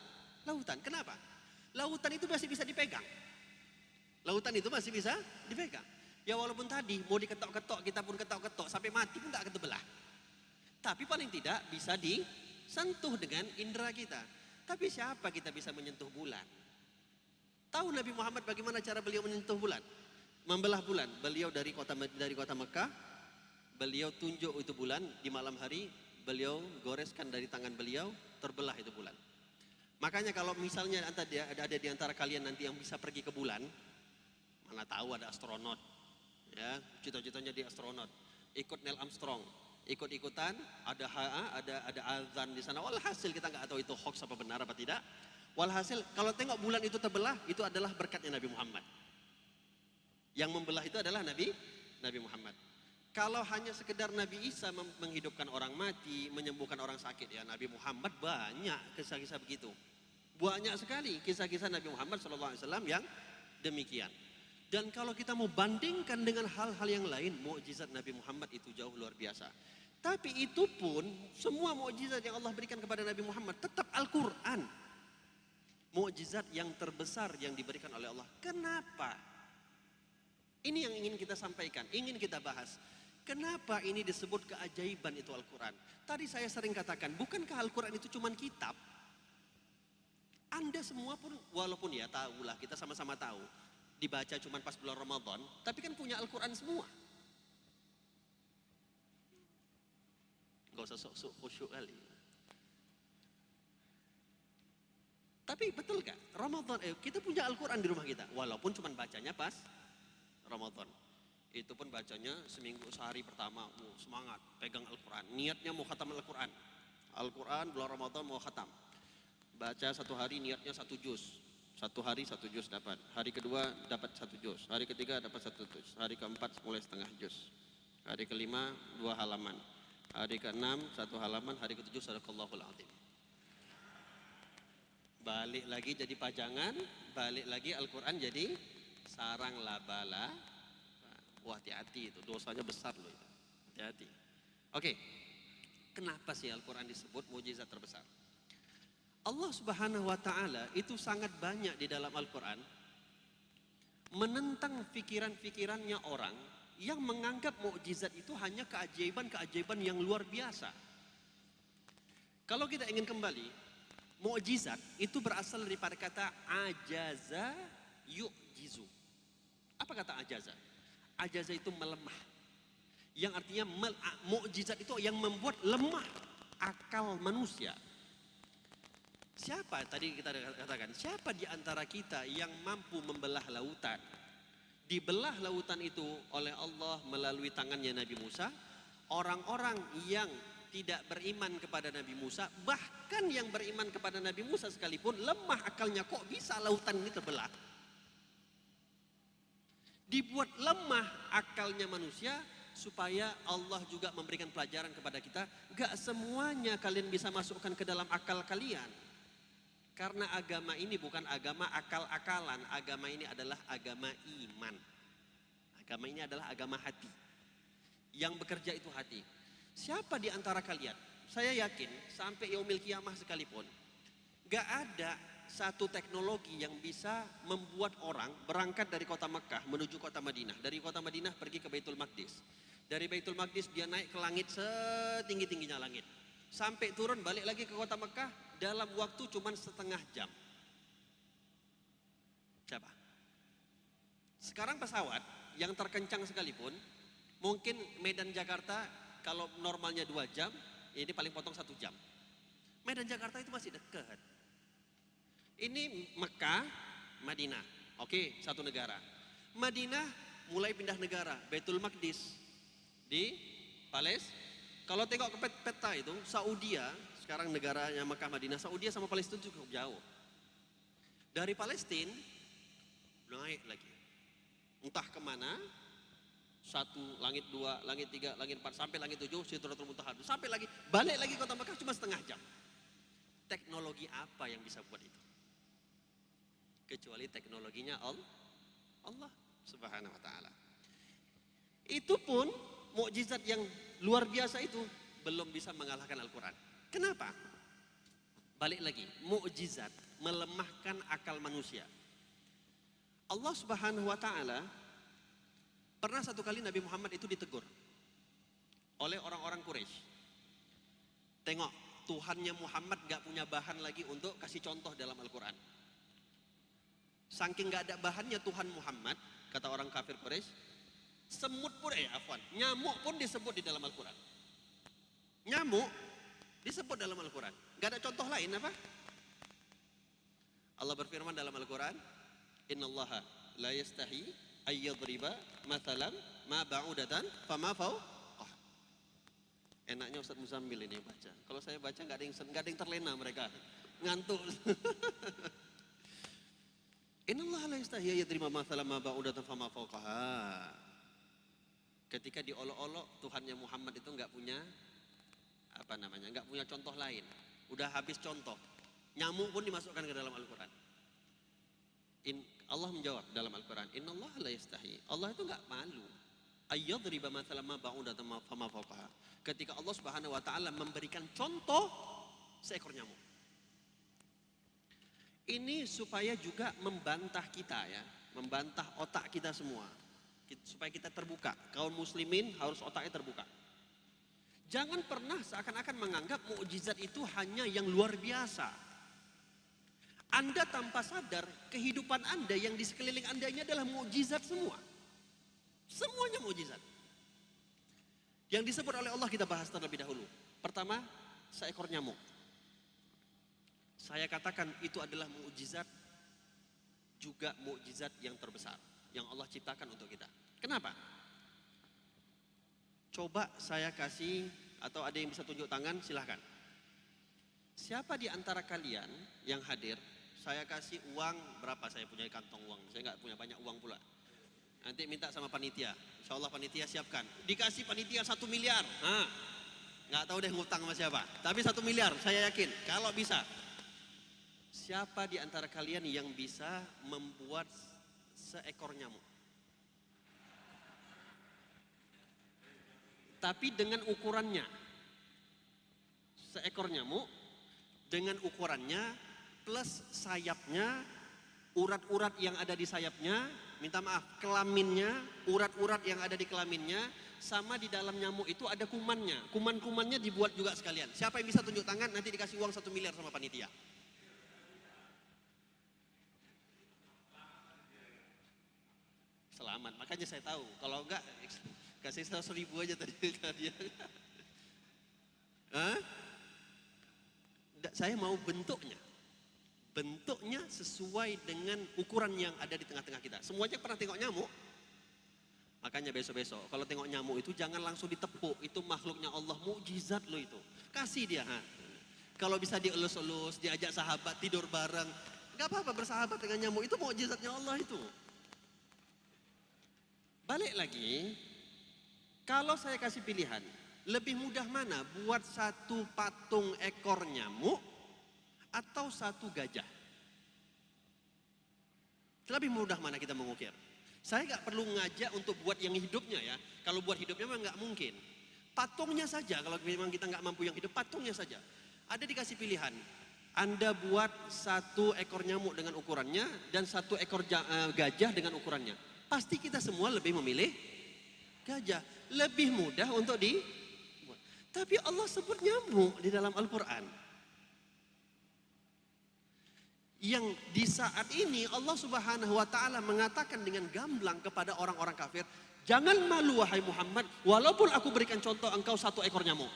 Speaker 4: lautan. Kenapa? Lautan itu masih bisa dipegang. Lautan itu masih bisa dipegang. Ya walaupun tadi mau diketok-ketok, kita pun ketok-ketok sampai mati pun tak akan terbelah. Tapi paling tidak bisa disentuh dengan indera kita. Tapi siapa kita bisa menyentuh bulan? Tahu Nabi Muhammad bagaimana cara beliau menyentuh bulan? Membelah bulan. Beliau dari kota Mekah, beliau tunjuk itu bulan di malam hari, beliau goreskan dari tangan beliau, terbelah itu bulan. Makanya kalau misalnya ada di antara kalian nanti yang bisa pergi ke bulan, mana tahu ada astronot. Ya, cita-citanya di astronot, ikut Neil Armstrong, ikut-ikutan, ada azan di sana. Walhasil kita nggak tahu itu hoax apa benar apa tidak. Walhasil kalau tengok bulan itu terbelah, itu adalah berkatnya Nabi Muhammad. Yang membelah itu adalah Nabi Muhammad. Kalau hanya sekedar Nabi Isa menghidupkan orang mati, menyembuhkan orang sakit, ya Nabi Muhammad banyak kisah-kisah begitu. Banyak sekali kisah-kisah Nabi Muhammad SAW yang demikian. Dan kalau kita mau bandingkan dengan hal-hal yang lain, mukjizat Nabi Muhammad itu jauh luar biasa. Tapi itu pun semua mukjizat yang Allah berikan kepada Nabi Muhammad tetap Al-Quran. Mukjizat yang terbesar yang diberikan oleh Allah. Kenapa? Ini yang ingin kita sampaikan, ingin kita bahas. Kenapa ini disebut keajaiban itu Al-Quran? Tadi saya sering katakan, bukankah Al-Quran itu cuma kitab? Anda semua pun walaupun ya tahulah, kita sama-sama tahu dibaca cuma pas bulan Ramadan, tapi kan punya Al-Quran semua. Gak usah sok-sok khusyuk kali. Tapi betul gak? Ramadan, kita punya Al-Quran di rumah kita. Walaupun cuma bacanya pas Ramadan. Itu pun bacanya seminggu, sehari pertama. Semangat, pegang Al-Quran. Niatnya mau khatam Al-Quran. Al-Quran bulan Ramadan mau khatam. Baca satu hari niatnya 1 juz. 1 hari 1 juz dapat. Hari kedua dapat 1 juz. Hari ketiga dapat 1 juz. Hari keempat mulai setengah juz. Hari kelima 2 halaman. Hari keenam 1 halaman. Hari ketujuh sadaqallahul azim. Balik lagi jadi pajangan, balik lagi Al-Quran jadi sarang laba-laba. Wah, hati-hati itu, dosanya besar loh itu. Hati-hati. Oke, kenapa sih Al-Quran disebut mukjizat terbesar? Allah Subhanahu wa Ta'ala itu sangat banyak di dalam Al-Quran menentang pikiran-pikirannya orang yang menganggap mukjizat itu hanya keajaiban-keajaiban yang luar biasa. Kalau kita ingin kembali, mukjizat itu berasal daripada kata ajaza yu'jizu. Apa kata ajaza? Ajaza itu melemah. Yang artinya mukjizat itu yang membuat lemah akal manusia. Siapa tadi kita katakan, siapa di antara kita yang mampu membelah lautan? Dibelah lautan itu oleh Allah melalui tangannya Nabi Musa. Orang-orang yang tidak beriman kepada Nabi Musa, bahkan yang beriman kepada Nabi Musa sekalipun lemah akalnya, kok bisa lautan ini terbelah? Dibuat lemah akalnya manusia supaya Allah juga memberikan pelajaran kepada kita, gak semuanya kalian bisa masukkan ke dalam akal kalian. Karena agama ini bukan agama akal-akalan, agama ini adalah agama iman. Agama ini adalah agama hati. Yang bekerja itu hati. Siapa di antara kalian, saya yakin sampai yaumil kiamah sekalipun, gak ada satu teknologi yang bisa membuat orang berangkat dari kota Mekah menuju kota Madinah. Dari kota Madinah pergi ke Baitul Maqdis. Dari Baitul Maqdis dia naik ke langit setinggi-tingginya langit. Sampai turun balik lagi ke kota Mekah dalam waktu cuma setengah jam. Siapa? Sekarang pesawat yang terkencang sekalipun, mungkin Medan Jakarta kalau normalnya 2 jam, ini paling potong 1 jam. Medan Jakarta itu masih dekat. Ini Mekah, Madinah. Oke, satu negara. Madinah mulai pindah negara, Baitul Maqdis di Palestina. Kalau tengok ke peta itu, Saudi sekarang negaranya Mekah, Madinah, Saudi sama Palestina cukup jauh. Dari Palestina naik lagi. Entah kemana, 1, langit 2, langit 3, langit 4, sampai langit 7, Sidratul Muntaha. Sampai lagi, balik lagi kota Mekah cuma setengah jam. Teknologi apa yang bisa buat itu? Kecuali teknologinya Allah Subhanahu wa Ta'ala. Itu pun mukjizat yang luar biasa itu belum bisa mengalahkan Al-Quran. Kenapa? Balik lagi, mukjizat melemahkan akal manusia. Allah Subhanahu wa Ta'ala pernah satu kali Nabi Muhammad itu ditegur oleh orang-orang Quraisy. Tengok, Tuhannya Muhammad gak punya bahan lagi untuk kasih contoh dalam Al-Quran. Saking gak ada bahannya Tuhan Muhammad, kata orang kafir Quraisy, nyamuk pun disebut di dalam Al-Quran. Nyamuk disebut dalam Al-Quran. Gak ada contoh lain apa? Allah berfirman dalam Al-Quran, Innallaha la yastahi ayyadriba mathalan ma ba'udatan fama fawqah. Enaknya Ustaz Muzammil ini baca. Kalau saya baca nggak ada yang terlena mereka. Ngantuk. Innallaha la yastahi ayyadriba mathalan ma ba'udatan fama fawqaha. Ketika diolok-olok Tuhannya Muhammad itu nggak punya nggak punya contoh lain. Udah habis contoh. Nyamuk pun dimasukkan ke dalam Al-Quran. Allah menjawab dalam Al-Quran, Innallaha la yastahi. Allah itu nggak malu. Ayyadriba mathalan ma ba'udatan fama fawqaha. Ketika Allah Subhanahu wa Ta'ala memberikan contoh seekor nyamuk. Ini supaya juga membantah kita ya, membantah otak kita semua. Supaya kita terbuka. Kaum muslimin harus otaknya terbuka. Jangan pernah seakan-akan menganggap mukjizat itu hanya yang luar biasa. Anda tanpa sadar kehidupan Anda yang di sekeliling Anda ini adalah mukjizat semua. Semuanya mukjizat. Yang disebut oleh Allah kita bahas terlebih dahulu. Pertama, seekor nyamuk. Saya katakan itu adalah mukjizat, juga mukjizat yang terbesar yang Allah ciptakan untuk kita. Kenapa? Coba saya kasih, atau ada yang bisa tunjuk tangan, silahkan. Siapa di antara kalian yang hadir, saya kasih uang berapa, saya punya kantong uang, saya nggak punya banyak uang pula. Nanti minta sama panitia, insya Allah panitia siapkan. Dikasih panitia 1 miliar, nggak tahu deh ngutang sama siapa. Tapi 1 miliar, saya yakin, kalau bisa. Siapa di antara kalian yang bisa membuat seekor nyamuk? Tapi dengan ukurannya, seekor nyamuk dengan ukurannya plus sayapnya, urat-urat yang ada di sayapnya, minta maaf, kelaminnya, urat-urat yang ada di kelaminnya, sama di dalam nyamuk itu ada kumannya. Kuman-kumannya dibuat juga sekalian. Siapa yang bisa tunjuk tangan, nanti dikasih uang 1 miliar sama panitia. Selamat, makanya saya tahu. Kalau enggak, kasih 100.000 aja tadi. Saya mau bentuknya. Bentuknya sesuai dengan ukuran yang ada di tengah-tengah kita. Semuanya pernah tengok nyamuk? Makanya besok-besok kalau tengok nyamuk itu jangan langsung ditepuk. Itu makhluknya Allah, mukjizat loh itu. Kasih dia. Kalau bisa dielus-elus, diajak sahabat tidur bareng. Gak apa-apa bersahabat dengan nyamuk, itu mukjizatnya Allah itu. Balik lagi, kalau saya kasih pilihan, lebih mudah mana buat satu patung ekor nyamuk atau satu gajah? Lebih mudah mana kita mengukir? Saya nggak perlu ngajak untuk buat yang hidupnya ya. Kalau buat hidupnya memang nggak mungkin. Patungnya saja, kalau memang kita nggak mampu yang hidup, patungnya saja. Ada dikasih pilihan. Anda buat satu ekor nyamuk dengan ukurannya dan satu ekor gajah dengan ukurannya. Pasti kita semua lebih memilih gajah. Lebih mudah untuk dibuat. Tapi Allah sebut nyamuk di dalam Al-Quran. Yang di saat ini Allah Subhanahu wa ta'ala mengatakan dengan gamblang kepada orang-orang kafir, jangan malu wahai Muhammad, walaupun aku berikan contoh engkau satu ekor nyamuk.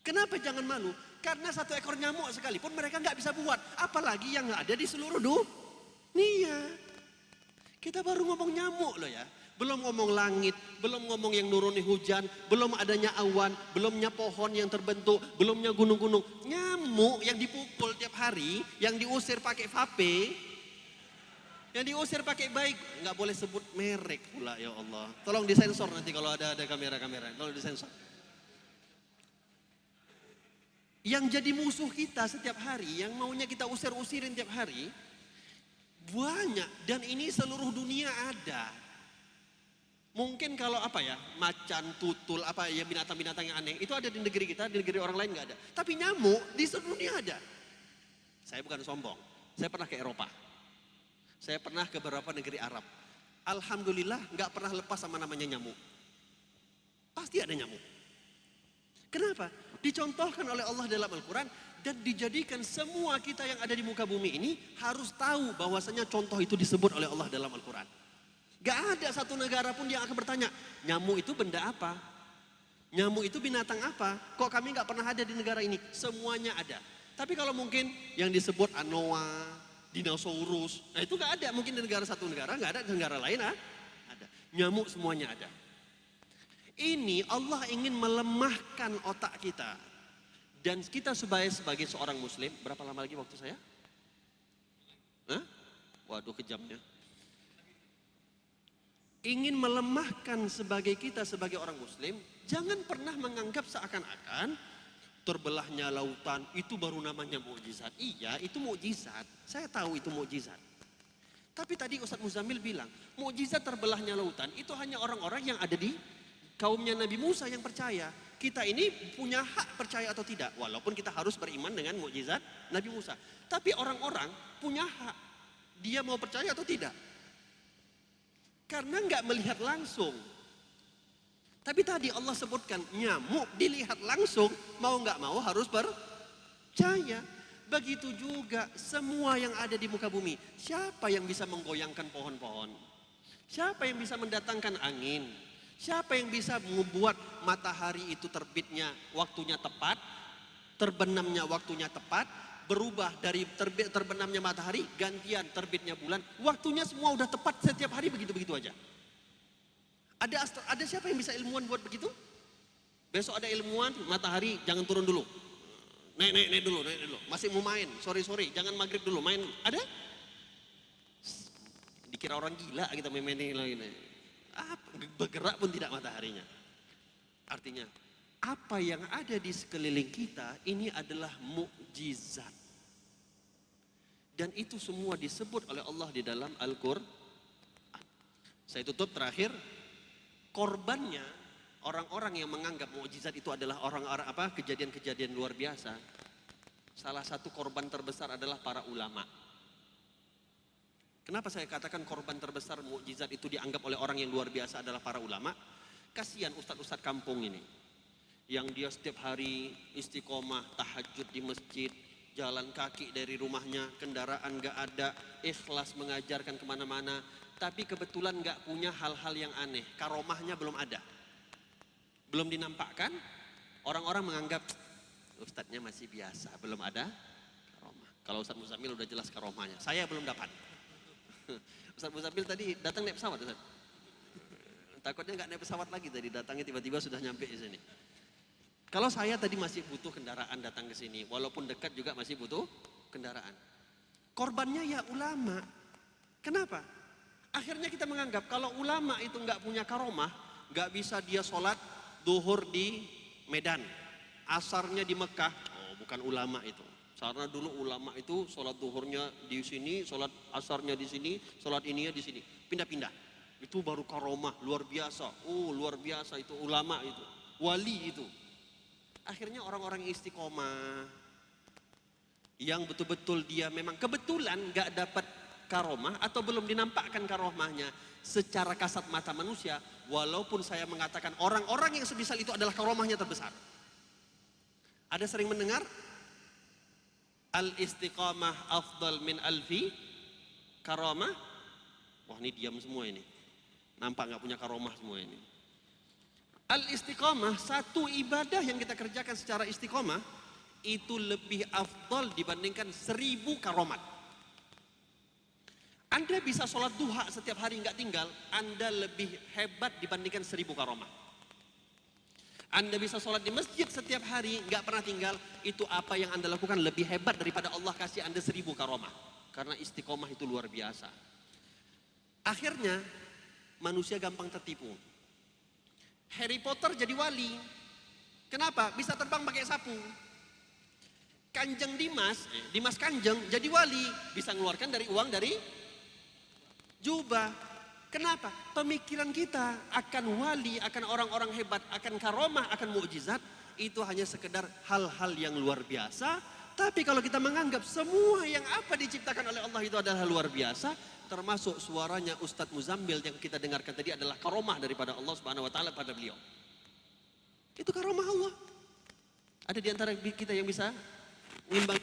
Speaker 4: Kenapa jangan malu? Karena satu ekor nyamuk sekalipun mereka nggak bisa buat, apalagi yang ada di seluruh dunia. Kita baru ngomong nyamuk loh ya, belum ngomong langit, belum ngomong yang nuruni hujan, belum adanya awan, belumnya pohon yang terbentuk, belumnya gunung-gunung. Nyamuk yang dipukul tiap hari, yang diusir pakai vape, yang diusir pakai baik, nggak boleh sebut merek pula ya Allah. Tolong disensor nanti kalau ada kamera-kamera, tolong disensor. Yang jadi musuh kita setiap hari, yang maunya kita usir-usirin tiap hari, banyak, dan ini seluruh dunia ada. Mungkin kalau apa ya, macan, tutul, apa ya binatang-binatang yang aneh, itu ada di negeri kita, di negeri orang lain nggak ada. Tapi nyamuk di seluruh dunia ada. Saya bukan sombong, saya pernah ke Eropa. Saya pernah ke beberapa negeri Arab. Alhamdulillah nggak pernah lepas sama namanya nyamuk. Pasti ada nyamuk. Kenapa? Dicontohkan oleh Allah dalam Al-Quran. Dan dijadikan semua kita yang ada di muka bumi ini harus tahu bahwasanya contoh itu disebut oleh Allah dalam Al-Quran. Gak ada satu negara pun yang akan bertanya, nyamuk itu benda apa? Nyamuk itu binatang apa? Kok kami gak pernah ada di negara ini? Semuanya ada. Tapi kalau mungkin yang disebut anoa, dinosaurus, nah itu gak ada. Mungkin di negara satu negara, gak ada di negara lain ada. Nyamuk semuanya ada. Ini Allah ingin melemahkan otak kita. Dan kita sebagai seorang muslim, berapa lama lagi waktu saya? Waduh kejamnya. Ingin melemahkan kita sebagai orang muslim, jangan pernah menganggap seakan-akan terbelahnya lautan itu baru namanya mukjizat. Iya, itu mukjizat. Saya tahu itu mukjizat. Tapi tadi Ustadz Muzamil bilang, mukjizat terbelahnya lautan itu hanya orang-orang yang ada di kaumnya Nabi Musa yang percaya. Kita ini punya hak percaya atau tidak. Walaupun kita harus beriman dengan mukjizat Nabi Musa. Tapi orang-orang punya hak. Dia mau percaya atau tidak. Karena nggak melihat langsung. Tapi tadi Allah sebutkan nyamuk dilihat langsung. Mau nggak mau harus percaya. Begitu juga semua yang ada di muka bumi. Siapa yang bisa menggoyangkan pohon-pohon? Siapa yang bisa mendatangkan angin? Siapa yang bisa membuat matahari itu terbitnya waktunya tepat, terbenamnya waktunya tepat, berubah dari terbenamnya matahari, gantian terbitnya bulan, waktunya semua udah tepat setiap hari begitu-begitu aja. Ada siapa yang bisa ilmuwan buat begitu? Besok ada ilmuwan, matahari jangan turun dulu. Naik dulu. Masih mau main, sorry, jangan maghrib dulu, main. Ada? Dikira orang gila kita main-mainin lagi. Bergerak pun tidak mataharinya. Artinya, apa yang ada di sekeliling kita ini adalah mukjizat. Dan itu semua disebut oleh Allah di dalam Al-Quran. Saya tutup terakhir, korbannya orang-orang yang menganggap mukjizat itu adalah orang-orang kejadian-kejadian luar biasa. Salah satu korban terbesar adalah para ulama. Kenapa saya katakan korban terbesar mukjizat itu dianggap oleh orang yang luar biasa adalah para ulama? Kasihan ustadz-ustadz kampung ini, yang dia setiap hari istiqomah, tahajud di masjid, jalan kaki dari rumahnya, kendaraan gak ada, ikhlas mengajarkan kemana-mana, tapi kebetulan gak punya hal-hal yang aneh, karomahnya belum ada. Belum dinampakkan, orang-orang menganggap ustadznya masih biasa, belum ada karomah. Kalau Ustadz Muzamil udah jelas karomahnya, saya belum dapat. Ustadz Muzamil tadi datang naik pesawat, Ustadz. Takutnya nggak naik pesawat lagi tadi, datangnya tiba-tiba sudah nyampe di sini. Kalau saya tadi masih butuh kendaraan datang ke sini, walaupun dekat juga masih butuh kendaraan. Korbannya ya ulama. Kenapa? Akhirnya kita menganggap kalau ulama itu nggak punya karomah, nggak bisa dia sholat duhur di Medan, asarnya di Mekah, oh bukan ulama itu. Karena dulu ulama itu sholat duhurnya di sini, sholat asarnya di sini, sholat ininya di sini, pindah-pindah. Itu baru karomah luar biasa. Oh luar biasa itu ulama itu, wali itu. Akhirnya orang-orang istiqomah yang betul-betul dia memang kebetulan gak dapat karomah atau belum dinampakkan karomahnya secara kasat mata manusia, walaupun saya mengatakan orang-orang yang semisal itu adalah karomahnya terbesar. Ada sering mendengar al-istiqamah afdal min alfi karomah? Wah ini diam semua ini, nampak gak punya karomah semua ini. Al-istiqamah, satu ibadah yang kita kerjakan secara istiqamah itu lebih afdal dibandingkan 1000 karomat. Anda bisa sholat duha setiap hari nggak tinggal, Anda lebih hebat dibandingkan 1000 karomah. Anda bisa sholat di masjid setiap hari nggak pernah tinggal, itu apa yang Anda lakukan lebih hebat daripada Allah kasih Anda 1000 karomah. Karena istiqomah itu luar biasa. Akhirnya manusia gampang tertipu. Harry Potter jadi wali. Kenapa? Bisa terbang pakai sapu. Kanjeng Dimas Kanjeng jadi wali, bisa mengeluarkan dari uang dari jubah. Kenapa? Pemikiran kita akan wali, akan orang-orang hebat, akan karomah, akan mukjizat itu hanya sekedar hal-hal yang luar biasa. Tapi kalau kita menganggap semua yang apa diciptakan oleh Allah itu adalah luar biasa, termasuk suaranya Ustadz Muzamil yang kita dengarkan tadi adalah karomah daripada Allah Subhanahu wa taala pada beliau. Itu karomah Allah. Ada di antara kita yang bisa nimbang.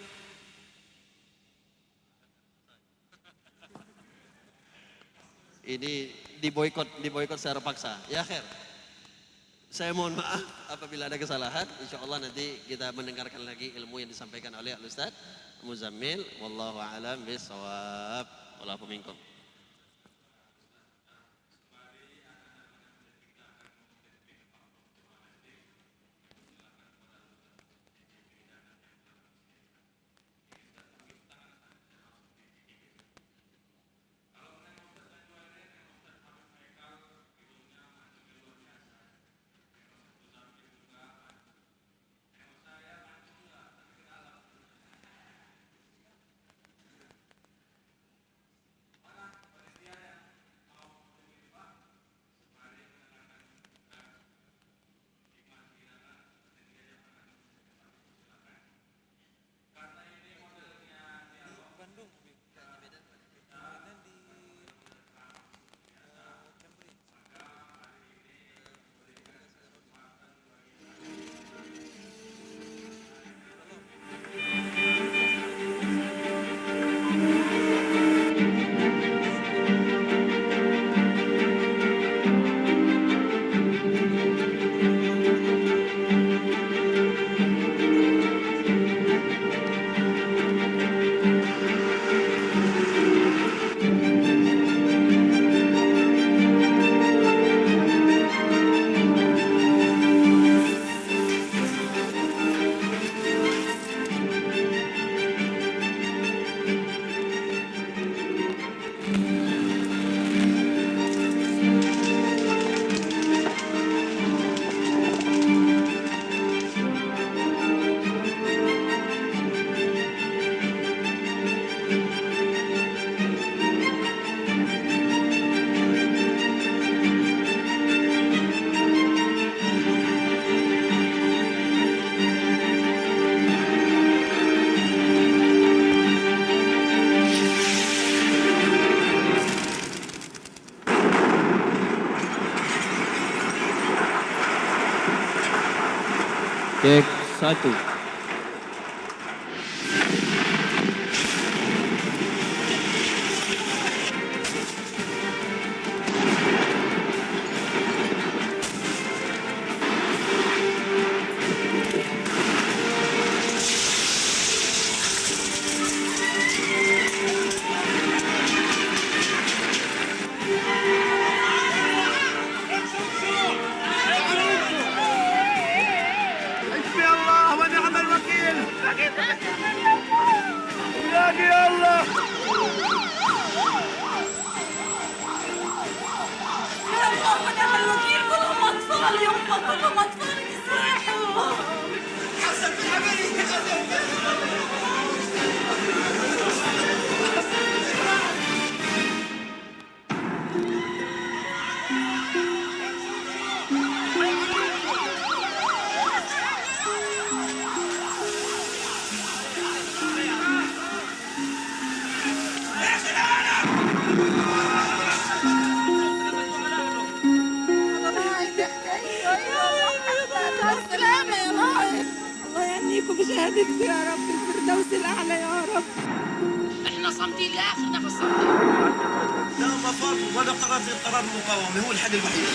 Speaker 4: Ini diboikot secara paksa. Ya khair. Saya mohon maaf apabila ada kesalahan. Insya Allah nanti kita mendengarkan lagi ilmu yang disampaikan oleh Al-Ustadz Muzamil. Wallahu a'lam bishawab. Wallahu minkum.
Speaker 2: Cek 1.
Speaker 5: حسبي الله ونعم الوكيل. إلهي يا الله.
Speaker 6: يا الله ونعم الوكيل، كلهم أطفال يما، كلهم أطفال يسرحوا. السلامة يا راعي، الله يهنيكم بشهادتكم يا رب في الفردوس الأعلى يا رب.
Speaker 7: احنا صامدين لاخر نفس صامدين.
Speaker 5: لا مفر ولا قرار في قرار المقاومة، هو الحل الوحيد.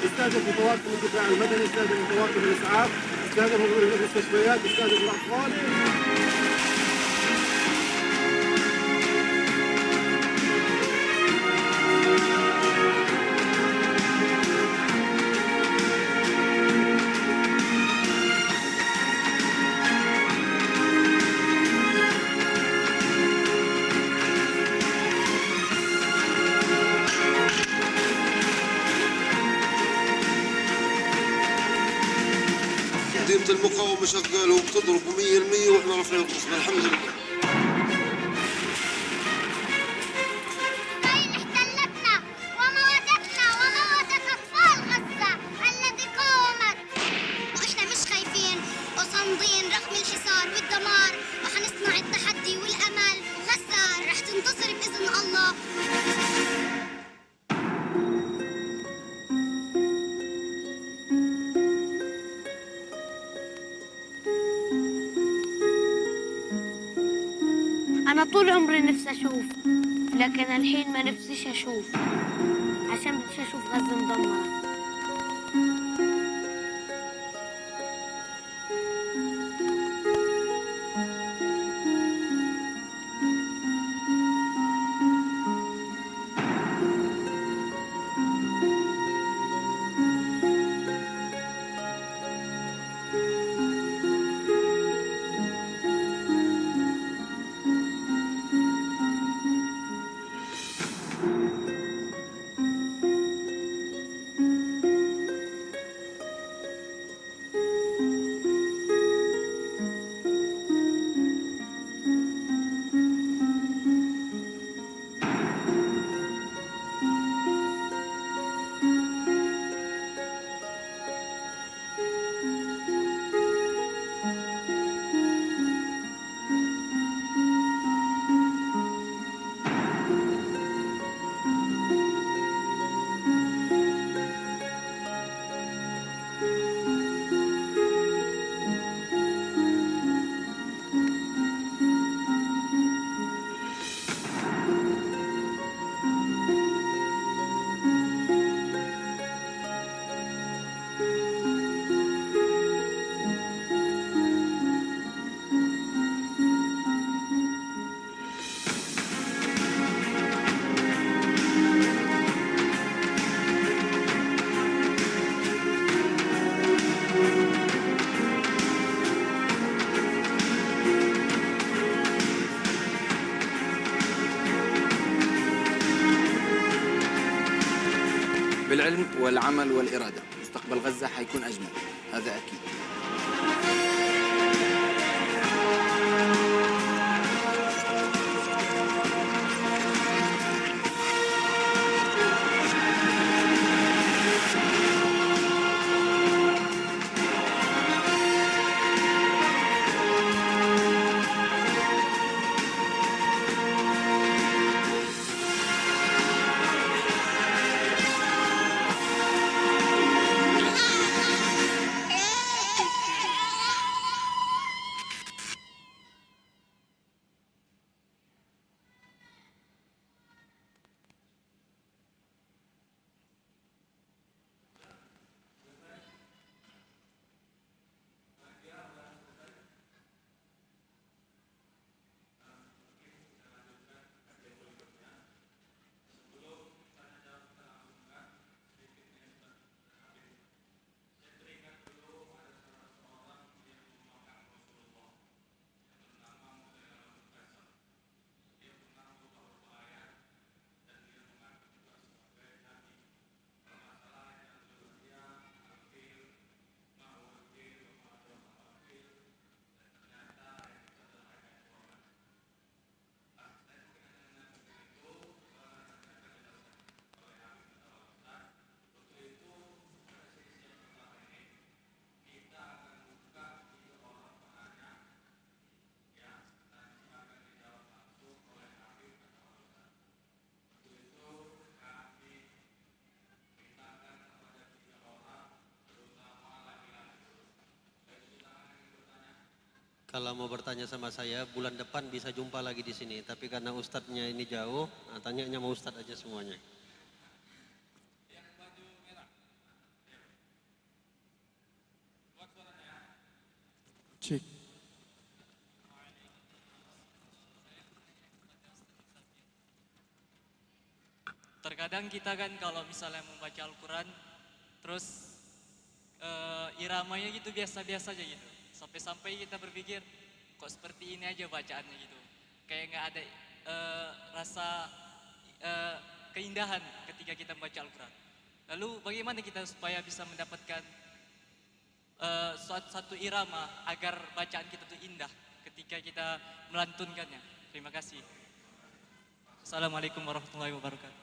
Speaker 5: استهدف متواصل الدفاع المدني، استهدف متواصل الاسعاف، استهدف المستشفيات، استهدف الاطفال.
Speaker 8: مدينة المقاومة شغالة وبتضرب 100% واحنا رافعين القصف الحمد لله.
Speaker 9: إسرائيل احتلتنا وموتتنا وموتت أطفال غزة الذي قاومت، وإحنا مش خايفين وصامدين رغم الحصار والدمار، وحنصنع التحدي والأمل، وغزة رح تنتصر بإذن الله.
Speaker 10: أنا طول عمري نفسي أشوف، لكن الحين ما نفسيش أشوف، عشان بديش أشوف غزة مدمرة.
Speaker 11: بالعلم والعمل والإرادة مستقبل غزة حيكون أجمل، هذا أكيد.
Speaker 4: Kalau mau bertanya sama saya, bulan depan bisa jumpa lagi di sini. Tapi karena ustadznya ini jauh, nah, tanyanya sama ustadz aja semuanya.
Speaker 3: Cek.
Speaker 11: Terkadang kita kan kalau misalnya membaca Al-Quran, terus iramanya gitu biasa-biasa aja gitu. Sampai-sampai kita berpikir, kok seperti ini aja bacaannya gitu. Kayak nggak ada rasa keindahan ketika kita membaca Al-Quran. Lalu bagaimana kita supaya bisa mendapatkan suatu irama agar bacaan kita tuh indah ketika kita melantunkannya. Terima kasih. Assalamualaikum warahmatullahi wabarakatuh.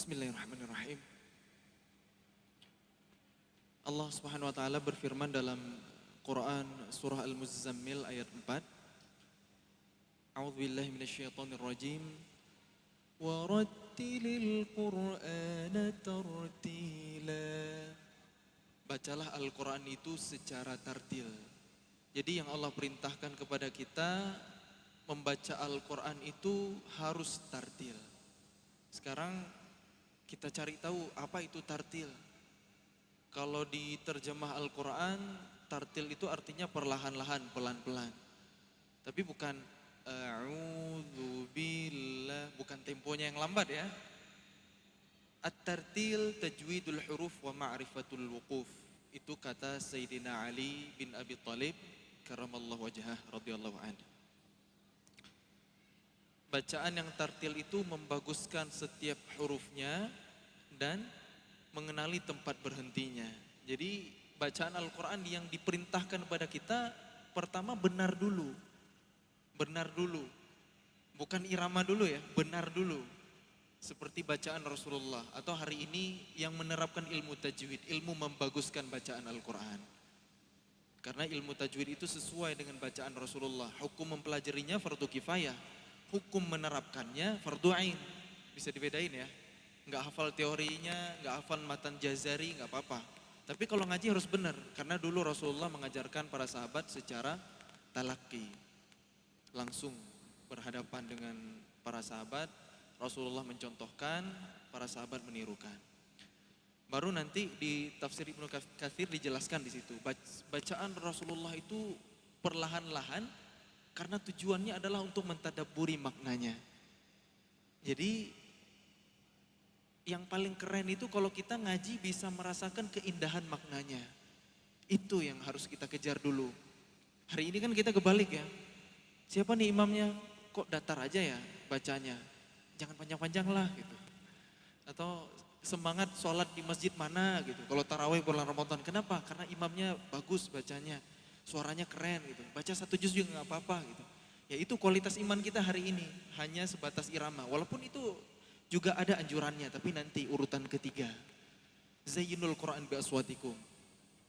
Speaker 3: Bismillahirrahmanirrahim. Allah Subhanahu wa taala berfirman dalam Quran surah Al-Muzzammil ayat 4. A'udzubillahi minasyaitonirrajim. Wa rattilil Qur'ana tartila. Bacalah Al-Qur'an itu secara tartil. Jadi yang Allah perintahkan kepada kita membaca Al-Qur'an itu harus tartil. Sekarang kita cari tahu apa itu tartil. Kalau di terjemah Al-Quran, tartil itu artinya perlahan-lahan, pelan-pelan. Tapi bukan a'udzubillah, bukan temponya yang lambat ya. At-tartil tajwidul huruf wa ma'rifatul wuquf. Itu kata Sayyidina Ali bin Abi Thalib karamallahu wajhah radhiyallahu anhu. Bacaan yang tartil itu membaguskan setiap hurufnya dan mengenali tempat berhentinya. Jadi bacaan Al-Quran yang diperintahkan kepada kita pertama benar dulu. Benar dulu. Bukan irama dulu ya, benar dulu. Seperti bacaan Rasulullah atau hari ini yang menerapkan ilmu tajwid, ilmu membaguskan bacaan Al-Quran. Karena ilmu tajwid itu sesuai dengan bacaan Rasulullah. Hukum mempelajarinya fardu kifayah. Hukum menerapkannya fardu ain. Bisa dibedain ya. Nggak hafal teorinya, nggak hafal matan jazari, nggak apa-apa. Tapi kalau ngaji harus benar. Karena dulu Rasulullah mengajarkan para sahabat secara talaki. Langsung berhadapan dengan para sahabat. Rasulullah mencontohkan, para sahabat menirukan. Baru nanti di tafsir Ibnu Katsir dijelaskan di situ. Bacaan Rasulullah itu perlahan-lahan karena tujuannya adalah untuk mentadabburi maknanya. Jadi yang paling keren itu kalau kita ngaji bisa merasakan keindahan maknanya. Itu yang harus kita kejar dulu. Hari ini kan kita kebalik ya. Siapa nih imamnya? Kok datar aja ya bacanya? Jangan panjang-panjang lah gitu. Atau semangat sholat di masjid mana gitu. Kalau tarawih bulan Ramadan, kenapa? Karena imamnya bagus bacanya. Suaranya keren gitu, baca satu juz juga gak apa-apa gitu. Ya itu kualitas iman kita hari ini, hanya sebatas irama. Walaupun itu juga ada anjurannya, tapi nanti urutan ketiga. Zayyinul Quran bi aswatikum.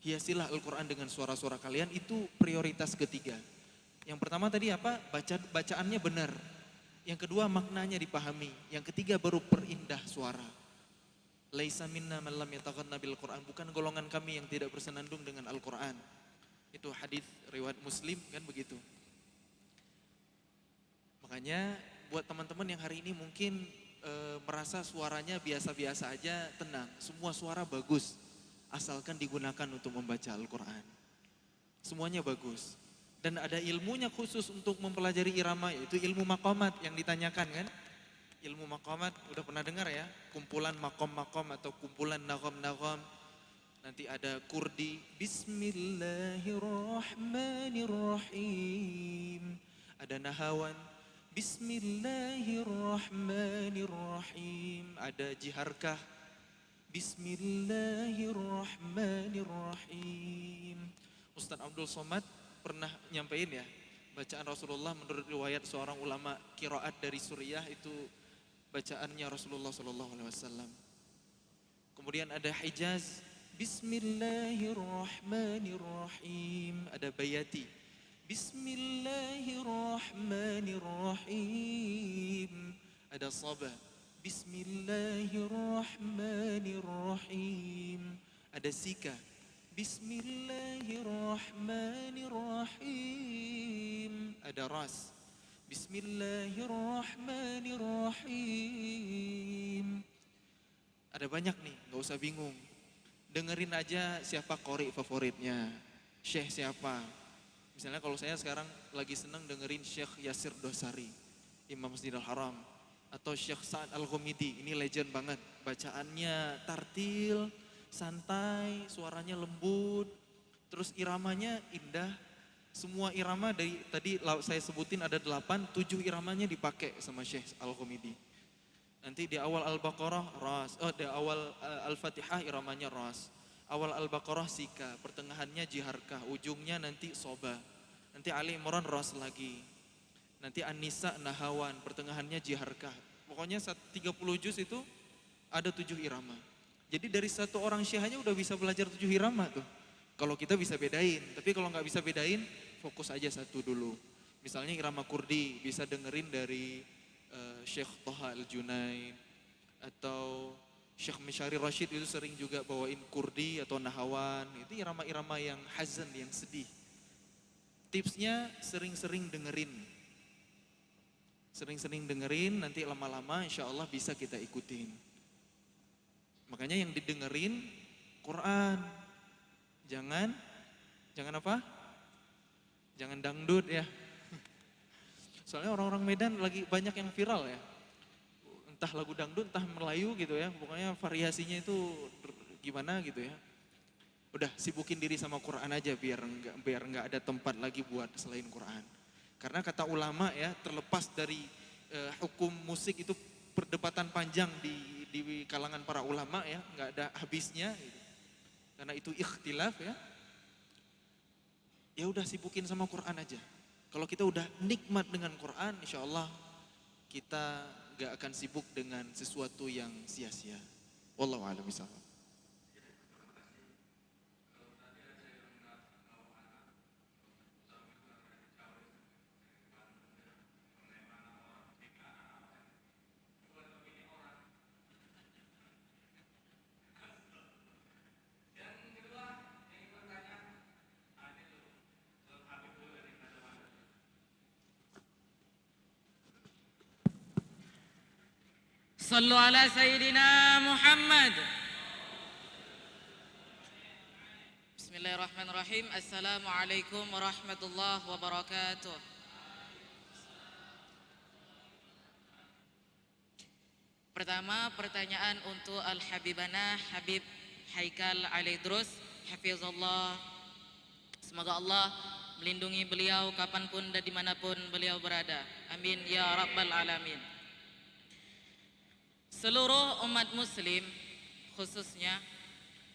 Speaker 3: Hiasilah Al-Quran dengan suara-suara kalian, itu prioritas ketiga. Yang pertama tadi apa? Bacaannya benar. Yang kedua maknanya dipahami. Yang ketiga baru perindah suara. Laisa minna man lam yataghanna bil Quran. Bukan golongan kami yang tidak bersenandung dengan Al-Quran. Itu hadis riwayat Muslim kan begitu. Makanya buat teman-teman yang hari ini mungkin merasa suaranya biasa-biasa aja, tenang. Semua suara bagus asalkan digunakan untuk membaca Al-Quran. Semuanya bagus. Dan ada ilmunya khusus untuk mempelajari irama, yaitu ilmu maqamat yang ditanyakan kan. Ilmu maqamat udah pernah dengar ya, kumpulan maqam-maqam atau kumpulan nagam-nagam. Nanti ada kurdi, Bismillahirrahmanirrahim. Ada nahawan, Bismillahirrahmanirrahim. Ada jiharkah, Bismillahirrahmanirrahim. Ustaz Abdul Somad pernah nyampein ya, bacaan Rasulullah menurut riwayat seorang ulama qiraat dari Suriah itu bacaannya Rasulullah SAW. Kemudian ada Hijaz, Bismillahirrahmanirrahim. Ada Bayati, Bismillahirrahmanirrahim. Ada saba. Bismillahirrahmanirrahim. Ada sika. Bismillahirrahmanirrahim. Ada ras. Bismillahirrahmanirrahim. Ada banyak nih, nggak usah bingung. Dengerin aja siapa qori favoritnya, syekh siapa. Misalnya kalau saya sekarang lagi seneng dengerin Syekh Yasir Dosari, Imam Masjidil Haram. Atau Syekh Sa'ad Al-Ghumidi, ini legend banget. Bacaannya tartil, santai, suaranya lembut, terus iramanya indah. Semua irama dari tadi saya sebutin ada 8, 7 iramanya dipakai sama Syekh Al-Ghumidi. Nanti di awal Al-Baqarah ras, di awal Al-Fatihah iramanya ras. Awal Al-Baqarah sika, pertengahannya jiharkah, ujungnya nanti soba. Nanti Ali Imran ras lagi. Nanti An-Nisa nahawan, pertengahannya jiharkah. Pokoknya 30 juz itu ada 7 irama. Jadi dari satu orang syekhnya udah bisa belajar 7 irama tuh. Kalau kita bisa bedain, tapi kalau nggak bisa bedain, fokus aja satu dulu. Misalnya irama Kurdi, bisa dengerin dari Syekh Thaha Al-Junaid atau Syekh Mishari Rashid itu sering juga bawain Kurdi atau Nahawan. Itu irama-irama yang hazan, yang sedih. Tipsnya sering-sering dengerin. Sering-sering dengerin, nanti lama-lama insya Allah bisa kita ikutin. Makanya yang didengerin Quran. Jangan apa? Jangan dangdut ya. Soalnya orang-orang Medan lagi banyak yang viral ya. Entah lagu dangdut, entah Melayu gitu ya. Pokoknya variasinya itu gimana gitu ya. Udah sibukin diri sama Quran aja biar enggak ada tempat lagi buat selain Quran. Karena kata ulama ya, terlepas dari hukum musik itu perdebatan panjang di kalangan para ulama ya, enggak ada habisnya gitu. Karena itu ikhtilaf ya. Ya udah sibukin sama Quran aja. Kalau kita udah nikmat dengan Quran, insya Allah kita gak akan sibuk dengan sesuatu yang sia-sia. Wallahu a'lam bishawab.
Speaker 12: صلوا على سيدنا محمد. Bismillahirrahmanirrahim. Assalamualaikum warahmatullahi wabarakatuh. Pertama, pertanyaan untuk Al-Habibana Habib Haikal Alaidrus Hafizullah. Semoga Allah melindungi beliau kapanpun dan dimanapun beliau berada. Amin ya rabbal alamin. Seluruh umat muslim khususnya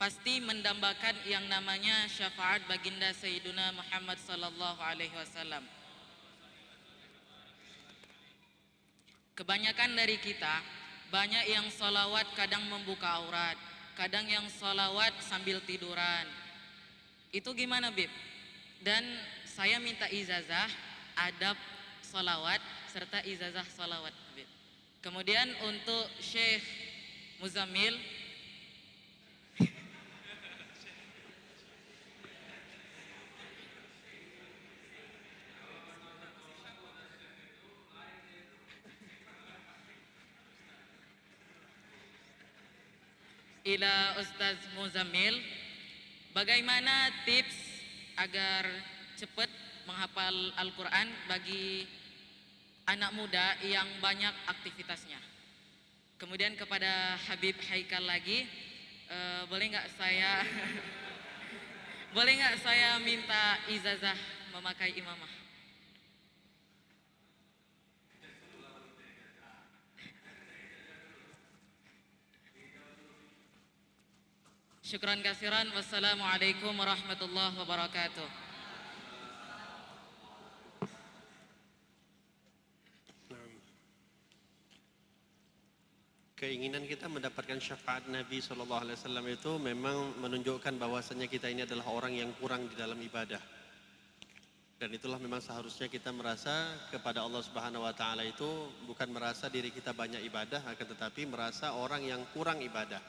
Speaker 12: pasti mendambakan yang namanya syafaat baginda Sayyiduna Muhammad sallallahu alaihi wasallam. Kebanyakan dari kita banyak yang sholawat kadang membuka aurat, kadang yang sholawat sambil tiduran. Itu gimana Bib? Dan saya minta ijazah adab sholawat serta ijazah sholawat Bib. Kemudian untuk Syekh Muzammil, ila Ustaz Muzammil, bagaimana tips agar cepat menghafal Al-Quran bagi anak muda yang banyak aktivitasnya. Kemudian kepada Habib Haikal lagi, boleh nggak saya minta ijazah memakai imamah? Syukran kasiran. Wassalamualaikum warahmatullahi wabarakatuh.
Speaker 4: Keinginan kita mendapatkan syafaat Nabi SAW itu memang menunjukkan bahwasanya kita ini adalah orang yang kurang di dalam ibadah. Dan itulah memang seharusnya kita merasa kepada Allah Subhanahu wa taala itu bukan merasa diri kita banyak ibadah, akan tetapi merasa orang yang kurang ibadah.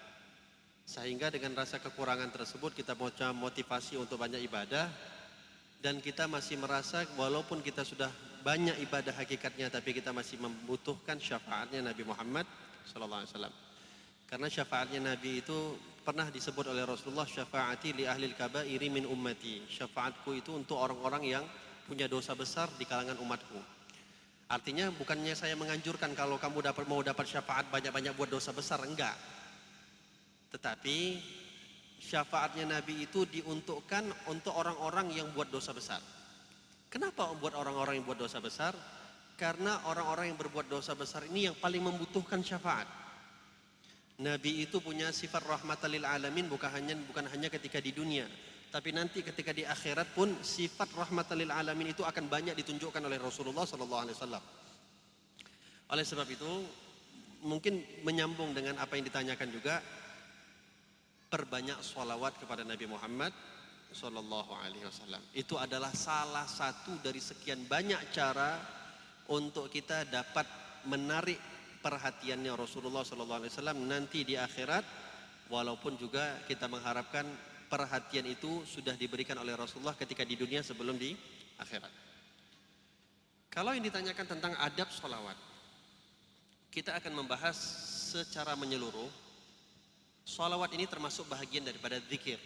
Speaker 4: Sehingga dengan rasa kekurangan tersebut kita mau motivasi untuk banyak ibadah, dan kita masih merasa walaupun kita sudah banyak ibadah hakikatnya, tapi kita masih membutuhkan syafaatnya Nabi Muhammad SAW. Karena syafaatnya Nabi itu pernah disebut oleh Rasulullah, syafaati li ahlil kabairi min ummati. Syafaatku itu untuk orang-orang yang punya dosa besar di kalangan umatku. Artinya bukannya saya menganjurkan kalau kamu mau dapat syafaat banyak-banyak buat dosa besar, enggak. Tetapi syafaatnya Nabi itu diuntukkan untuk orang-orang yang buat dosa besar. Kenapa buat orang-orang yang buat dosa besar? Karena orang-orang yang berbuat dosa besar ini yang paling membutuhkan syafaat. Nabi itu punya sifat rahmatan lil alamin bukan hanya ketika di dunia, tapi nanti ketika di akhirat pun sifat rahmatan lil alamin itu akan banyak ditunjukkan oleh Rasulullah SAW. Oleh sebab itu mungkin menyambung dengan apa yang ditanyakan juga, perbanyak sholawat kepada Nabi Muhammad SAW. Itu adalah salah satu dari sekian banyak cara untuk kita dapat menarik perhatiannya Rasulullah SAW nanti di akhirat, walaupun juga kita mengharapkan perhatian itu sudah diberikan oleh Rasulullah ketika di dunia sebelum di akhirat. Kalau yang ditanyakan tentang adab sholawat, kita akan membahas secara menyeluruh. Sholawat ini termasuk bahagian daripada zikir.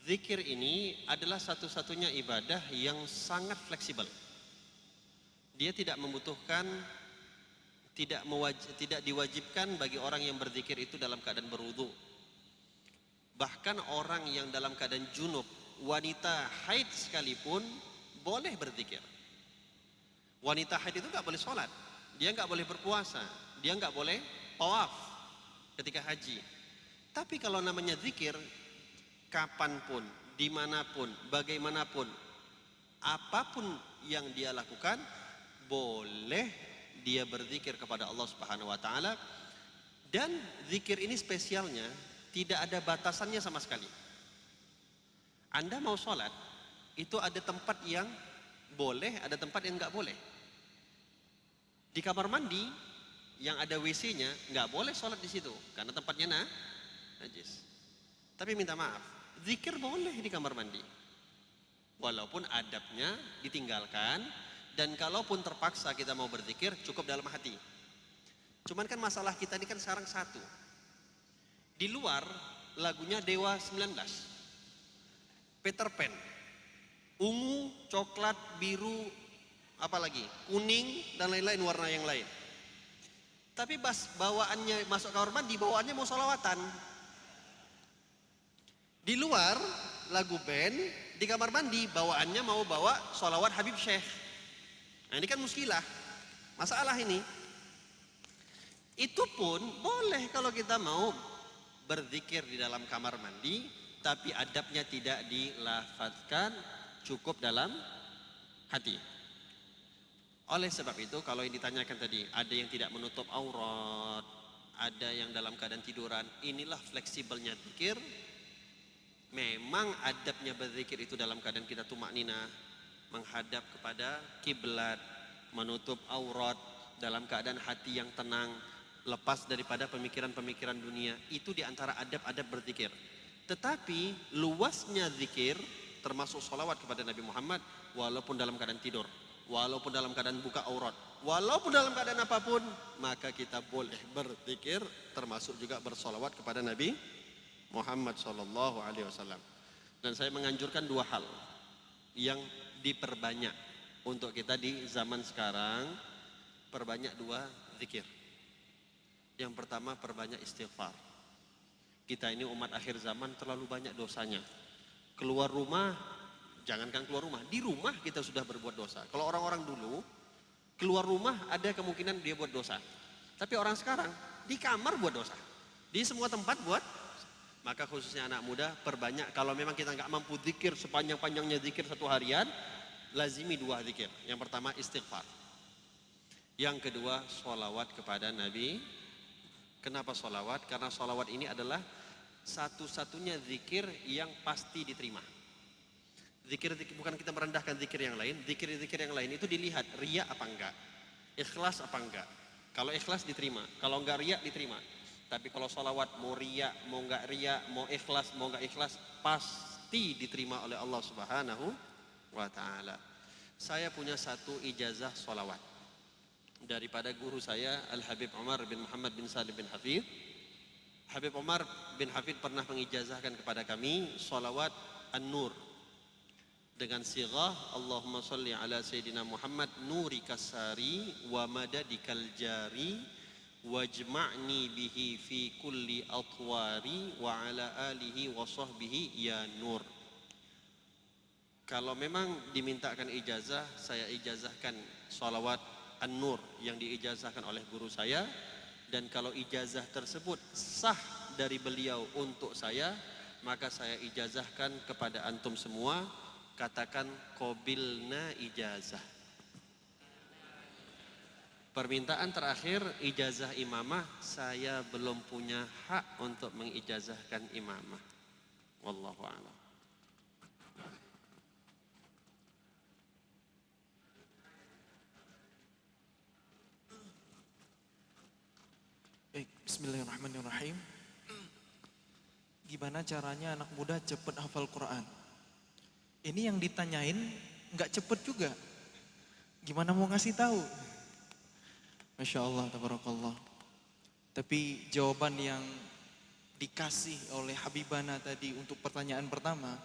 Speaker 4: Zikir ini adalah satu-satunya ibadah yang sangat fleksibel. Dia tidak membutuhkan, tidak diwajibkan bagi orang yang berzikir itu dalam keadaan berwudu. Bahkan orang yang dalam keadaan junub, wanita haid sekalipun boleh berzikir. Wanita haid itu nggak boleh sholat, dia nggak boleh berpuasa, dia nggak boleh tawaf ketika haji. Tapi kalau namanya zikir, kapanpun, dimanapun, bagaimanapun, apapun yang dia lakukan, boleh dia berzikir kepada Allah Subhanahu wa taala. Dan zikir ini spesialnya tidak ada batasannya sama sekali. Anda mau sholat, itu ada tempat yang boleh, ada tempat yang nggak boleh. Di kamar mandi yang ada WC-nya nggak boleh sholat di situ karena tempatnya najis. Tapi minta maaf, zikir boleh di kamar mandi, walaupun adabnya ditinggalkan. Dan kalaupun terpaksa kita mau berzikir, cukup dalam hati. Cuman kan masalah kita ini kan sekarang satu. Di luar lagunya Dewa 19, Peter Pan, ungu, coklat, biru, apalagi kuning dan lain-lain warna yang lain. Tapi bawaannya masuk kamar mandi, bawaannya mau sholawatan. Di luar lagu band, di kamar mandi bawaannya mau bawa sholawat Habib Syekh. Nah ini kan muskilah, masalah ini. Itu pun boleh kalau kita mau berzikir di dalam kamar mandi, tapi adabnya tidak dilafazkan, cukup dalam hati. Oleh sebab itu kalau yang ditanyakan tadi, ada yang tidak menutup aurat, ada yang dalam keadaan tiduran, inilah fleksibelnya zikir. Memang adabnya berzikir itu dalam keadaan kita tumakninah, menghadap kepada kiblat, menutup aurat, dalam keadaan hati yang tenang, lepas daripada pemikiran-pemikiran dunia. Itu diantara adab-adab berzikir. Tetapi luasnya zikir termasuk sholawat kepada Nabi Muhammad, walaupun dalam keadaan tidur, walaupun dalam keadaan buka aurat, walaupun dalam keadaan apapun, maka kita boleh berzikir, termasuk juga bersolawat kepada Nabi Muhammad SAW. Dan saya menganjurkan dua hal yang diperbanyak untuk kita di zaman sekarang. Perbanyak dua zikir. Yang pertama, perbanyak istighfar. Kita ini umat akhir zaman terlalu banyak dosanya. Keluar rumah, jangankan keluar rumah, di rumah kita sudah berbuat dosa. Kalau orang-orang dulu keluar rumah ada kemungkinan dia buat dosa, tapi orang sekarang di kamar buat dosa, di semua tempat buat. Maka khususnya anak muda, perbanyak. Kalau memang kita nggak mampu zikir sepanjang-panjangnya zikir satu harian, lazimi dua zikir. Yang pertama istighfar, yang kedua sholawat kepada Nabi. Kenapa sholawat? Karena sholawat ini adalah satu-satunya zikir yang pasti diterima. Bukan kita merendahkan zikir yang lain. Zikir-zikir yang lain itu dilihat riya apa enggak, ikhlas apa enggak. Kalau ikhlas diterima, kalau enggak riya diterima. Tapi kalau sholawat mau riya, mau enggak riya, mau ikhlas, mau enggak ikhlas, pasti diterima oleh Allah Subhanahu wa ta'ala. Saya punya satu ijazah sholawat daripada guru saya Al-Habib Umar bin Muhammad bin Salim bin Hafidh. Habib Umar bin Hafidh pernah mengijazahkan kepada kami sholawat An-Nur dengan sighah Allahumma sholli ala Sayyidina Muhammad nuri kasari wa madadikal jari wajma'ni bihi fi kulli atwari wa ala alihi wa sahbihi ya nur. Kalau memang dimintakan ijazah, saya ijazahkan sholawat An-Nur yang diijazahkan oleh guru saya. Dan kalau ijazah tersebut sah dari beliau untuk saya, maka saya ijazahkan kepada antum semua. Katakan qabilna ijazah. Permintaan terakhir ijazah imamah, saya belum punya hak untuk mengijazahkan imamah. Wallahu a'lam.
Speaker 3: Bismillahirrahmanirrahim. Gimana caranya anak muda cepat hafal Quran? Ini yang ditanyain nggak cepet juga. Gimana mau ngasih tahu? Masya Allah, tabarakallah. Tapi jawaban yang dikasih oleh Habibana tadi untuk pertanyaan pertama,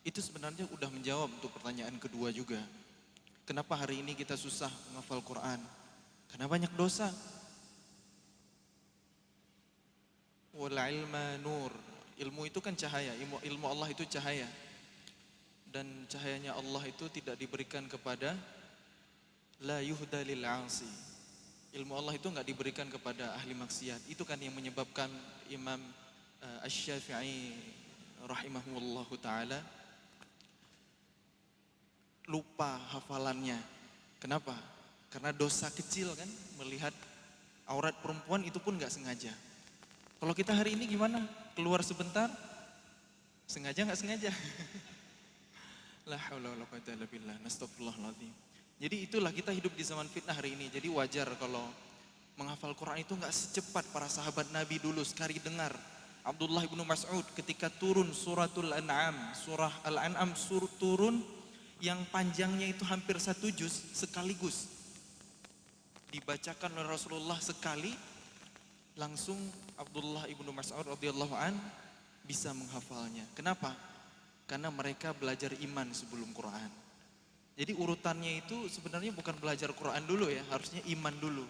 Speaker 3: itu sebenarnya udah menjawab untuk pertanyaan kedua juga. Kenapa hari ini kita susah menghafal Quran? Karena banyak dosa. Wal ilma nur. Ilmu itu kan cahaya, ilmu Allah itu cahaya. Dan cahayanya Allah itu tidak diberikan kepada la yuhda lil 'asi. Ilmu Allah itu enggak diberikan kepada ahli maksiat. Itu kan yang menyebabkan Imam Asy-Syafi'i rahimahullahu taala lupa hafalannya. Kenapa? Karena dosa kecil kan, melihat aurat perempuan itu pun enggak sengaja. Kalau kita hari ini gimana? Keluar sebentar, sengaja nggak sengaja? La haula wala quwwata illa billah, nastaghfirullahaladzim. Jadi itulah kita hidup di zaman fitnah hari ini. Jadi wajar kalau menghafal Quran itu nggak secepat para sahabat Nabi dulu. Sekali dengar Abdullah ibnu Mas'ud ketika turun suratul An'am, surah Al-An'am turun yang panjangnya itu hampir 1 juz sekaligus dibacakan oleh Rasulullah sekali. Langsung Abdullah ibnu Mas'ud radhiyallahu an bisa menghafalnya. Kenapa? Karena mereka belajar iman sebelum Quran. Jadi urutannya itu sebenarnya bukan belajar Quran dulu ya, harusnya iman dulu.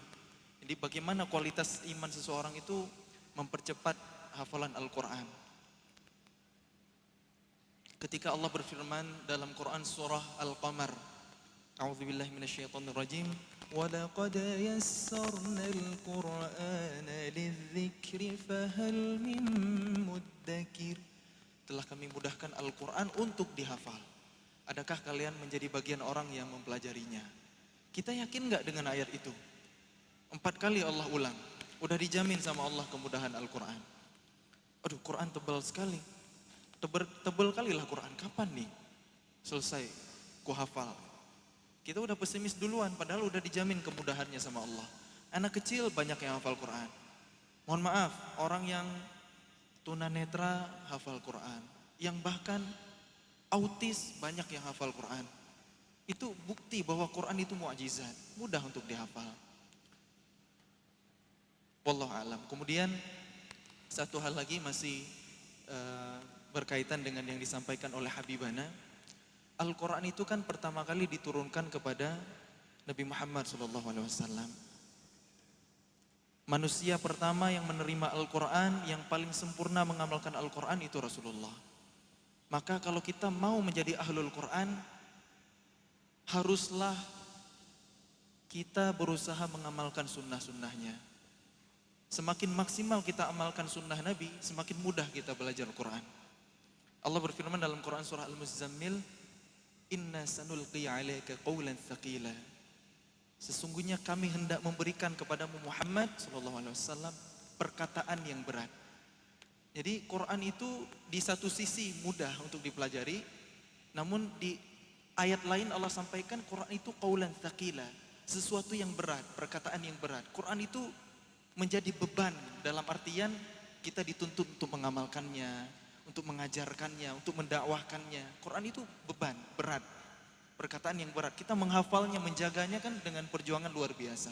Speaker 3: Jadi bagaimana kualitas iman seseorang itu mempercepat hafalan Al-Quran. Ketika Allah berfirman dalam Quran surah Al-Qamar, A'udzubillahi minasyaitonirrajim. وَلَقَدْ يَسَّرْنَا الْقُرْآنَ لِلذِّكْرِ فَهَلْ مِن مُدَّكِرٍ. Telah kami mudahkan Al-Quran untuk dihafal. Adakah kalian menjadi bagian orang yang mempelajarinya? Kita yakin gak dengan ayat itu? 4 kali Allah ulang. Udah dijamin sama Allah kemudahan Al-Quran. Aduh, Quran tebal sekali. Tebal kalilah Quran. Kapan nih selesai ku hafal? Kita udah pesimis duluan, padahal udah dijamin kemudahannya sama Allah. Anak kecil banyak yang hafal Quran. Mohon maaf, orang yang tunanetra hafal Quran. Yang bahkan autis banyak yang hafal Quran. Itu bukti bahwa Quran itu mukjizat, mudah untuk dihafal. Wallahu alam. Kemudian satu hal lagi masih berkaitan dengan yang disampaikan oleh Habibana. Al-Quran itu kan pertama kali diturunkan kepada Nabi Muhammad SAW. Manusia pertama yang menerima Al-Quran, yang paling sempurna mengamalkan Al-Quran itu Rasulullah. Maka kalau kita mau menjadi ahlul Quran, haruslah kita berusaha mengamalkan sunnah-sunnahnya. Semakin maksimal kita amalkan sunnah Nabi, semakin mudah kita belajar Quran. Allah berfirman dalam Quran surah Al-Muzammil, Inna sanulqi 'alaika qawlan tsaqila. Sesungguhnya kami hendak memberikan kepadamu Muhammad sallallahu alaihi wasallam perkataan yang berat. Jadi Quran itu di satu sisi mudah untuk dipelajari, Namun di ayat lain Allah sampaikan Quran itu qaulan tsaqila, sesuatu yang berat, perkataan yang berat. Quran itu menjadi beban dalam artian kita dituntut untuk mengamalkannya, untuk mengajarkannya, untuk mendakwahkannya. Quran itu beban, berat. Perkataan yang berat. Kita menghafalnya, menjaganya kan dengan perjuangan luar biasa.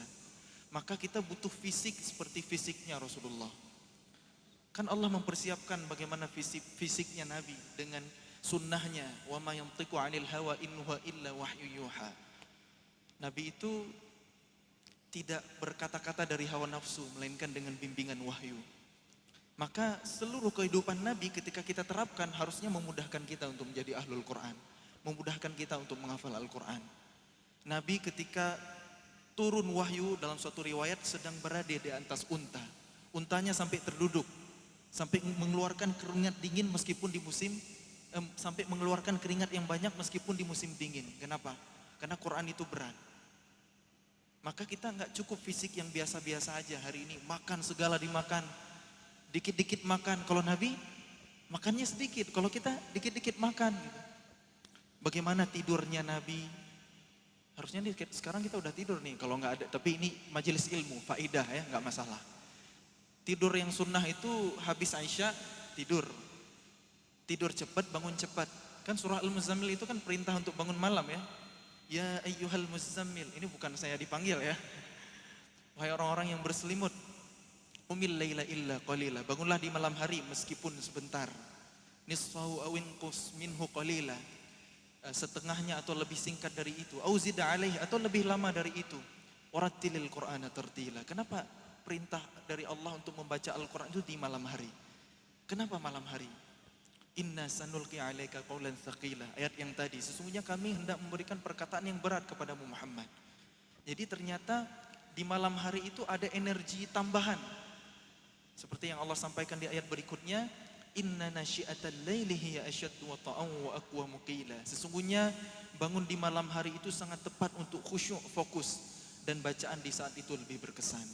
Speaker 3: Maka kita butuh fisik seperti fisiknya Rasulullah. Kan Allah mempersiapkan bagaimana fisiknya Nabi dengan sunnahnya. Wa ma yantiqu 'anil hawa in huwa illa wahyu yuha. Nabi itu tidak berkata-kata dari hawa nafsu, melainkan dengan bimbingan wahyu. Maka seluruh kehidupan Nabi ketika kita terapkan harusnya memudahkan kita untuk menjadi ahlul Quran. Memudahkan kita untuk menghafal Al-Quran. Nabi ketika turun wahyu dalam suatu riwayat sedang berada di atas unta. Untanya sampai terduduk. Sampai mengeluarkan keringat dingin meskipun di musim, sampai mengeluarkan keringat yang banyak meskipun di musim dingin. Kenapa? Karena Quran itu berat. Maka kita nggak cukup fisik yang biasa-biasa aja hari ini. Makan segala dimakan. Dikit-dikit makan. Kalau Nabi makannya sedikit. Kalau kita dikit-dikit makan gitu. Bagaimana tidurnya Nabi? Harusnya nih, sekarang kita udah tidur nih kalau nggak ada. Tapi ini majelis ilmu, faidah ya, nggak masalah. Tidur yang sunnah itu habis Aisyah tidur. Tidur cepat, bangun cepat. Kan surah Al-Muzammil itu kan perintah untuk bangun malam ya. Ya ayyuhal muzammil. Ini bukan saya dipanggil ya. Wahai orang-orang yang berselimut. Qumil laila illa qalila. Bangunlah di malam hari meskipun sebentar. Nisfahu aw inqus minhu qalila. Setengahnya atau lebih singkat dari itu. Auzid alaih atau lebih lama dari itu. Warattilil Qur'ana tartila. Kenapa perintah dari Allah untuk membaca Al-Quran itu di malam hari? Kenapa malam hari? Inna sanulqi alaika qaulan tsaqila. Ayat yang tadi, sesungguhnya kami hendak memberikan perkataan yang berat kepadamu Muhammad. Jadi ternyata di malam hari itu ada energi tambahan. Seperti yang Allah sampaikan di ayat berikutnya, Inna nasyi'atal laili hiya asyaddu wata'an wa aqwamu qila. Sesungguhnya bangun di malam hari itu sangat tepat untuk khusyuk, fokus, dan bacaan di saat itu lebih berkesan.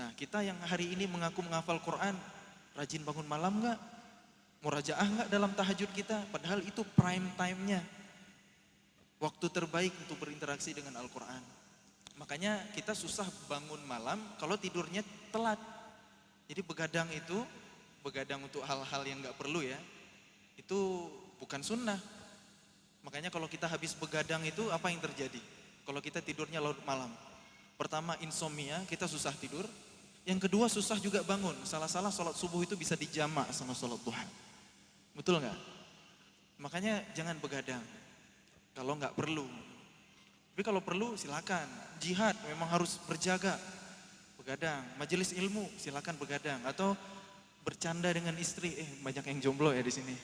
Speaker 3: Nah, kita yang hari ini mengaku menghafal Quran, rajin bangun malam enggak? Murajaah enggak dalam tahajud kita? Padahal itu prime time-nya. Waktu terbaik untuk berinteraksi dengan Al-Quran. Makanya kita susah bangun malam kalau tidurnya telat. Jadi begadang untuk hal-hal yang nggak perlu ya, itu bukan sunnah. Makanya kalau kita habis begadang itu apa yang terjadi? Kalau kita tidurnya larut malam, pertama insomnia, kita susah tidur. Yang kedua susah juga bangun. Salah-salah sholat subuh itu bisa dijamak sama sholat duha. Betul nggak? Makanya jangan begadang kalau nggak perlu. Tapi kalau perlu silakan. Jihad memang harus berjaga. Begadang, majelis ilmu silakan begadang atau bercanda dengan istri. Banyak yang jomblo ya di sini.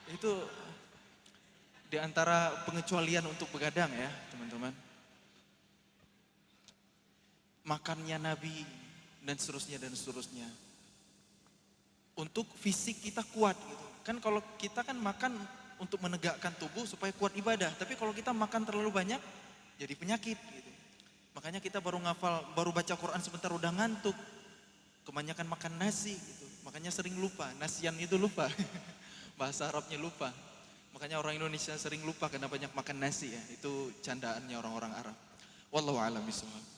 Speaker 3: Itu di antara pengecualian untuk begadang ya, teman-teman. Makannya Nabi dan seterusnya dan seterusnya. Untuk fisik kita kuat gitu. Kan kalau kita kan makan untuk menegakkan tubuh supaya kuat ibadah, tapi kalau kita makan terlalu banyak jadi penyakit gitu. Makanya kita baru baca Quran sebentar udah ngantuk. Kebanyakan makan nasi gitu. Makanya sering lupa, nasian itu lupa. Bahasa Arabnya lupa. Makanya orang Indonesia sering lupa karena banyak makan nasi ya. Itu candaannya orang-orang Arab. Wallahu a'lam bishawab.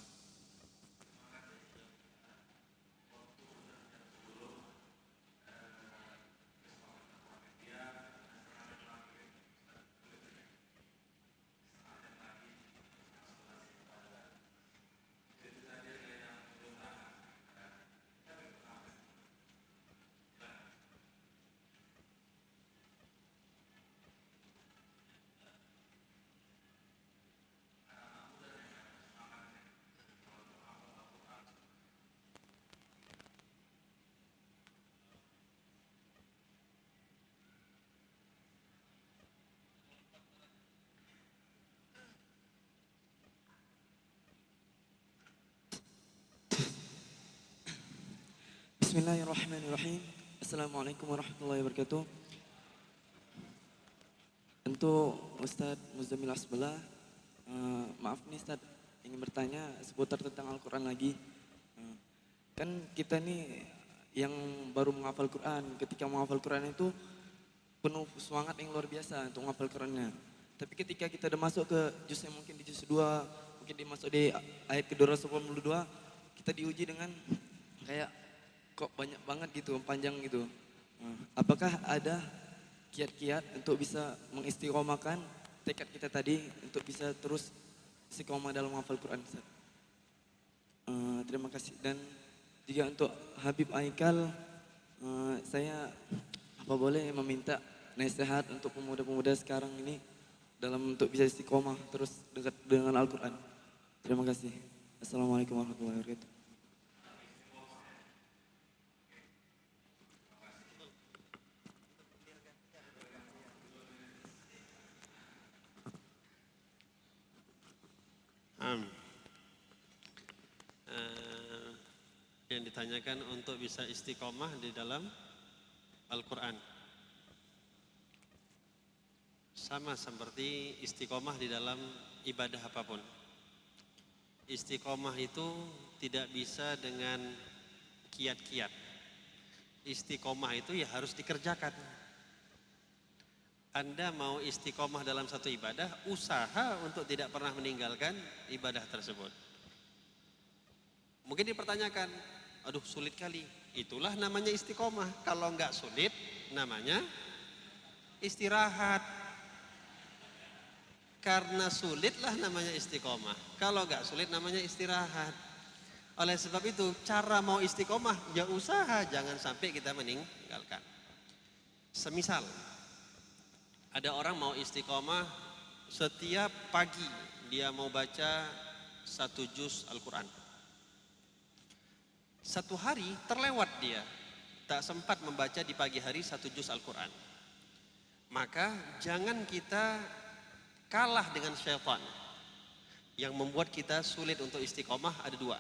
Speaker 13: Bismillahirrahmanirrahim. Assalamualaikum warahmatullahi wabarakatuh. Untuk Ustadz Muzammil Asbala, maaf nih Ustadz, ingin bertanya seputar tentang Al-Quran lagi. Kan kita nih yang baru menghafal Quran, ketika menghafal Quran itu penuh semangat yang luar biasa untuk menghafal Qurannya. Tapi ketika kita udah masuk ke juz yang mungkin di juz 2, mungkin dimasuk di ayat ke-282, kita diuji dengan kayak kok banyak banget gitu, panjang gitu. Apakah ada kiat-kiat untuk bisa mengistiqomahkan tekad kita tadi untuk bisa terus istiqomah dalam menghafal Quran? Terima kasih. Dan juga untuk Habib Aikal, saya apa boleh meminta nasihat untuk pemuda-pemuda sekarang ini dalam untuk bisa istiqomah terus dekat dengan Al-Quran. Terima kasih. Assalamualaikum warahmatullahi wabarakatuh.
Speaker 4: Yang ditanyakan untuk bisa istiqomah di dalam Al-Quran. Sama seperti istiqomah di dalam ibadah apapun. Istiqomah itu tidak bisa dengan kiat-kiat. Istiqomah itu ya harus dikerjakan. Anda mau istiqomah dalam satu ibadah, usaha untuk tidak pernah meninggalkan ibadah tersebut. Mungkin dipertanyakan, aduh sulit kali. Itulah namanya istiqomah. Kalau enggak sulit, namanya istirahat. Karena sulitlah namanya istiqomah. Kalau enggak sulit namanya istirahat. Oleh sebab itu, cara mau istiqomah, ya usaha. Jangan sampai kita meninggalkan. Semisal, ada orang mau istiqomah setiap pagi. Dia mau baca 1 juz Al-Quran. Satu hari terlewat dia, tak sempat membaca di pagi hari 1 juz Al-Quran. Maka jangan kita kalah dengan syaitan. Yang membuat kita sulit untuk istiqomah ada 2.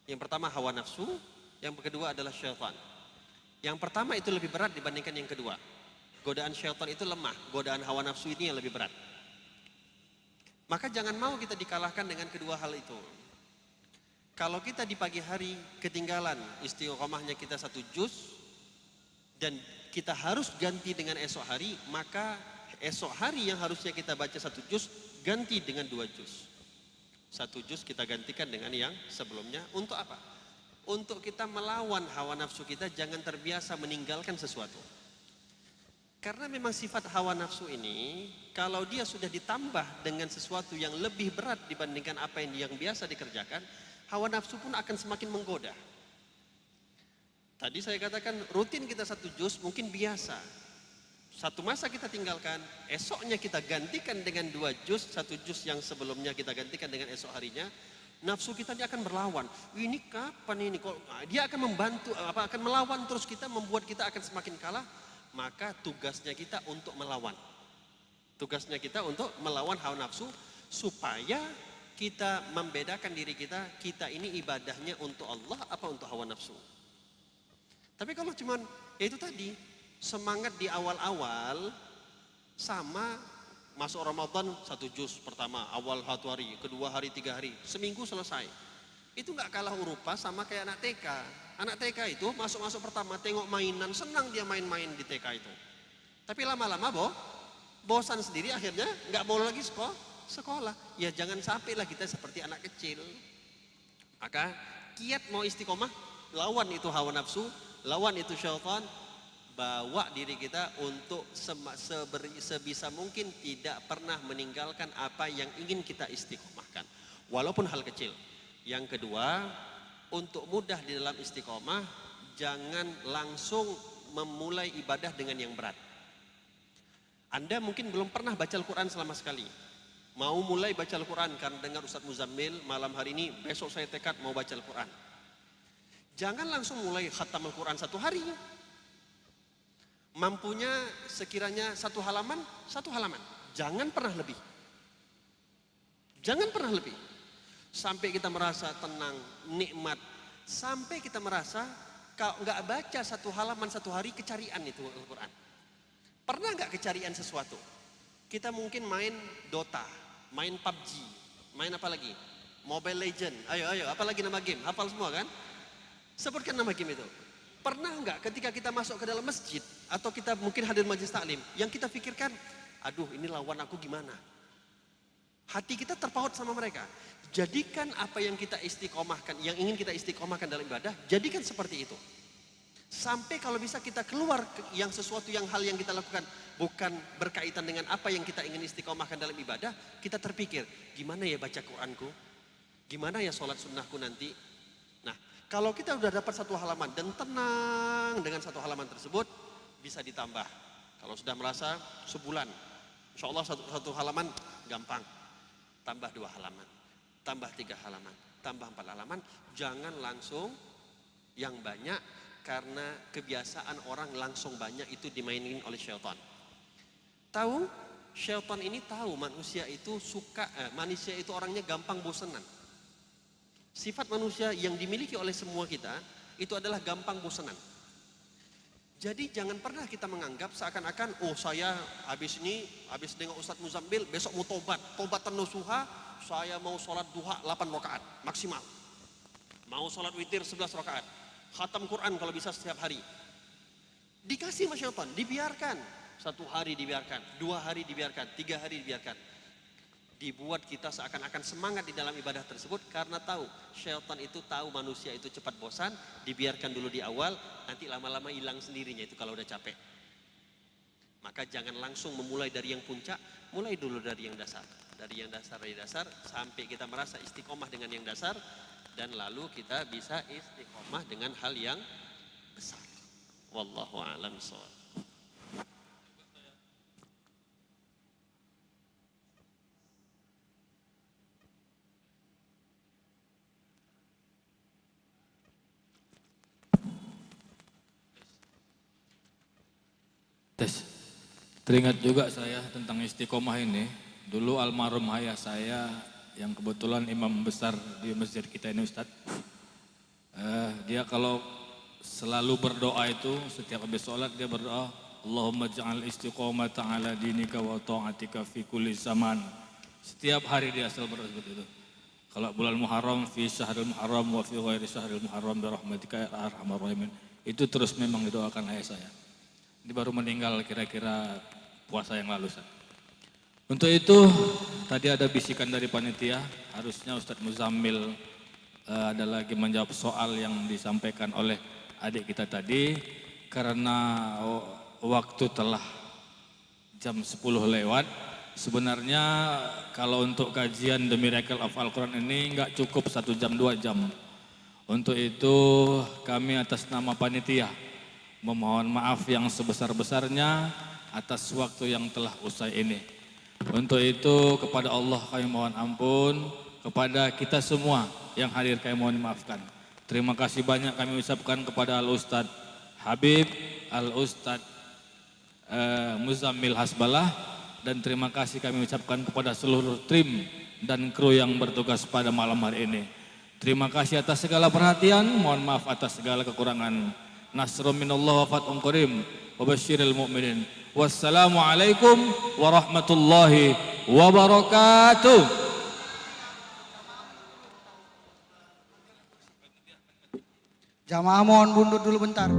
Speaker 4: Yang pertama hawa nafsu, yang kedua adalah syaitan. Yang pertama itu lebih berat dibandingkan yang kedua. Godaan syaitan itu lemah, godaan hawa nafsu ini yang lebih berat. Maka jangan mau kita dikalahkan dengan kedua hal itu. Kalau kita di pagi hari ketinggalan istiqomahnya kita 1 juz dan kita harus ganti dengan esok hari, maka esok hari yang harusnya kita baca 1 juz ganti dengan 2 juz. 1 juz kita gantikan dengan yang sebelumnya. Untuk apa? Untuk kita melawan hawa nafsu kita, jangan terbiasa meninggalkan sesuatu. Karena memang sifat hawa nafsu ini, kalau dia sudah ditambah dengan sesuatu yang lebih berat dibandingkan apa yang biasa dikerjakan, hawa nafsu pun akan semakin menggoda. Tadi saya katakan rutin kita 1 juz mungkin biasa. Satu masa kita tinggalkan, esoknya kita gantikan dengan 2 juz, 1 juz yang sebelumnya kita gantikan dengan esok harinya, nafsu kita dia akan berlawan. Ini kapan ini? Dia akan membantu, akan melawan terus kita, membuat kita akan semakin kalah. Maka tugasnya kita untuk melawan. Tugasnya kita untuk melawan hawa nafsu supaya kita membedakan diri kita, kita ini ibadahnya untuk Allah apa untuk hawa nafsu. Tapi kalau cuman ya itu tadi, semangat di awal-awal sama masuk Ramadan 1 juz pertama, awal 1 hari, kedua hari, 3 hari, seminggu selesai. Itu nggak kalah urupa sama kayak anak TK. Anak TK itu masuk-masuk pertama tengok mainan, senang dia main-main di TK itu. Tapi lama-lama bosan sendiri akhirnya nggak mau lagi sekolah. Ya jangan sampailah kita seperti anak kecil. Maka kiat mau istiqomah, lawan itu hawa nafsu, lawan itu syaitan, bawa diri kita untuk sebisa mungkin tidak pernah meninggalkan apa yang ingin kita istiqomahkan, walaupun hal kecil. Yang kedua, untuk mudah di dalam istiqomah, jangan langsung memulai ibadah dengan yang berat. Anda mungkin belum pernah baca Al-Quran selama sekali. Mau mulai baca Al-Quran karena dengar Ustadz Muzammil malam hari ini, besok saya tekad mau baca Al-Quran. Jangan langsung mulai khatam Al-Quran 1 hari. Mampunya sekiranya 1 halaman, 1 halaman. Jangan pernah lebih. Jangan pernah lebih. Sampai kita merasa tenang, nikmat. Sampai kita merasa kalau nggak baca 1 halaman 1 hari, kecarian itu Al-Quran. Pernah nggak kecarian sesuatu? Kita mungkin main Dota, main PUBG, main apa lagi? Mobile Legend. Ayo, apalagi nama game? Hafal semua kan? Sebutkan nama game itu. Pernah nggak ketika kita masuk ke dalam masjid, atau kita mungkin hadir majelis taklim, yang kita pikirkan, aduh ini lawan aku gimana? Hati kita terpaut sama mereka. Jadikan apa yang kita istiqomahkan, yang ingin kita istiqomahkan dalam ibadah, jadikan seperti itu. Sampai kalau bisa kita keluar yang sesuatu yang hal yang kita lakukan bukan berkaitan dengan apa yang kita ingin istiqomahkan dalam ibadah, kita terpikir, gimana ya baca Quranku? Gimana ya sholat sunnahku nanti? Nah, kalau kita udah dapat satu halaman dan tenang dengan satu halaman tersebut, bisa ditambah. Kalau sudah merasa sebulan, insya Allah satu halaman gampang. Tambah 2 halaman, tambah 3 halaman, tambah 4 halaman. Jangan langsung yang banyak, karena kebiasaan orang langsung banyak itu dimainin oleh syaitan. Tahu, syaitan ini tahu manusia itu manusia itu orangnya gampang bosenan. Sifat manusia yang dimiliki oleh semua kita itu adalah gampang bosenan. Jadi jangan pernah kita menganggap seakan-akan, oh saya habis dengan Ustadz Muzammil besok mau tobatan nasuha, saya mau sholat duha 8 rakaat maksimal. Mau sholat witir 11 rakaat. Khatam Quran kalau bisa setiap hari. Dikasih sama syaitan, dibiarkan. 1 hari dibiarkan, 2 hari dibiarkan, 3 hari dibiarkan. Dibuat kita seakan-akan semangat di dalam ibadah tersebut karena tahu syaitan itu tahu manusia itu cepat bosan, dibiarkan dulu di awal, nanti lama-lama hilang sendirinya itu kalau udah capek. Maka jangan langsung memulai dari yang puncak, mulai dulu dari yang dasar. Dari dasar sampai kita merasa istiqomah dengan yang dasar, dan lalu kita bisa istiqomah dengan hal yang besar. Wallahu a'lam bishawab.
Speaker 2: Teringat juga saya tentang istiqomah ini. Dulu almarhum ayah saya yang kebetulan imam besar di masjid kita ini Ustadz. Dia kalau selalu berdoa itu setiap habis sholat dia berdoa, Allahumma ja'al istiqomata ala dinika wa ta'atika fi kulli zaman. Setiap hari dia selalu berdoa seperti itu. Kalau bulan Muharram fi syahril Muharram wa fi ghairi syahril Muharram bi rahmatika ya arhamar rahimin. Itu terus memang didoakan ayah saya. Ini baru meninggal kira-kira puasa yang lalu. Untuk itu tadi ada bisikan dari panitia, harusnya Ustadz Muzammil ada lagi menjawab soal yang disampaikan oleh adik kita tadi. Karena waktu telah jam 10 lewat, sebenarnya kalau untuk kajian The Miracle of Al-Quran ini nggak cukup 1 jam 2 jam. Untuk itu kami atas nama panitia memohon maaf yang sebesar-besarnya atas waktu yang telah usai ini. Untuk itu kepada Allah kami mohon ampun, kepada kita semua yang hadir kami mohon maafkan. Terima kasih banyak kami ucapkan kepada Al-Ustadz Habib, Al-Ustadz Muzammil Hasbalah, dan terima kasih kami ucapkan kepada seluruh tim dan kru yang bertugas pada malam hari ini. Terima kasih atas segala perhatian, mohon maaf atas segala kekurangan. Nasrun minallah wa fathun qarib wa basyiril mu'minin. Wassalamualaikum warahmatullahi wabarakatuh.
Speaker 14: Jamaah mohon mundur dulu bentar.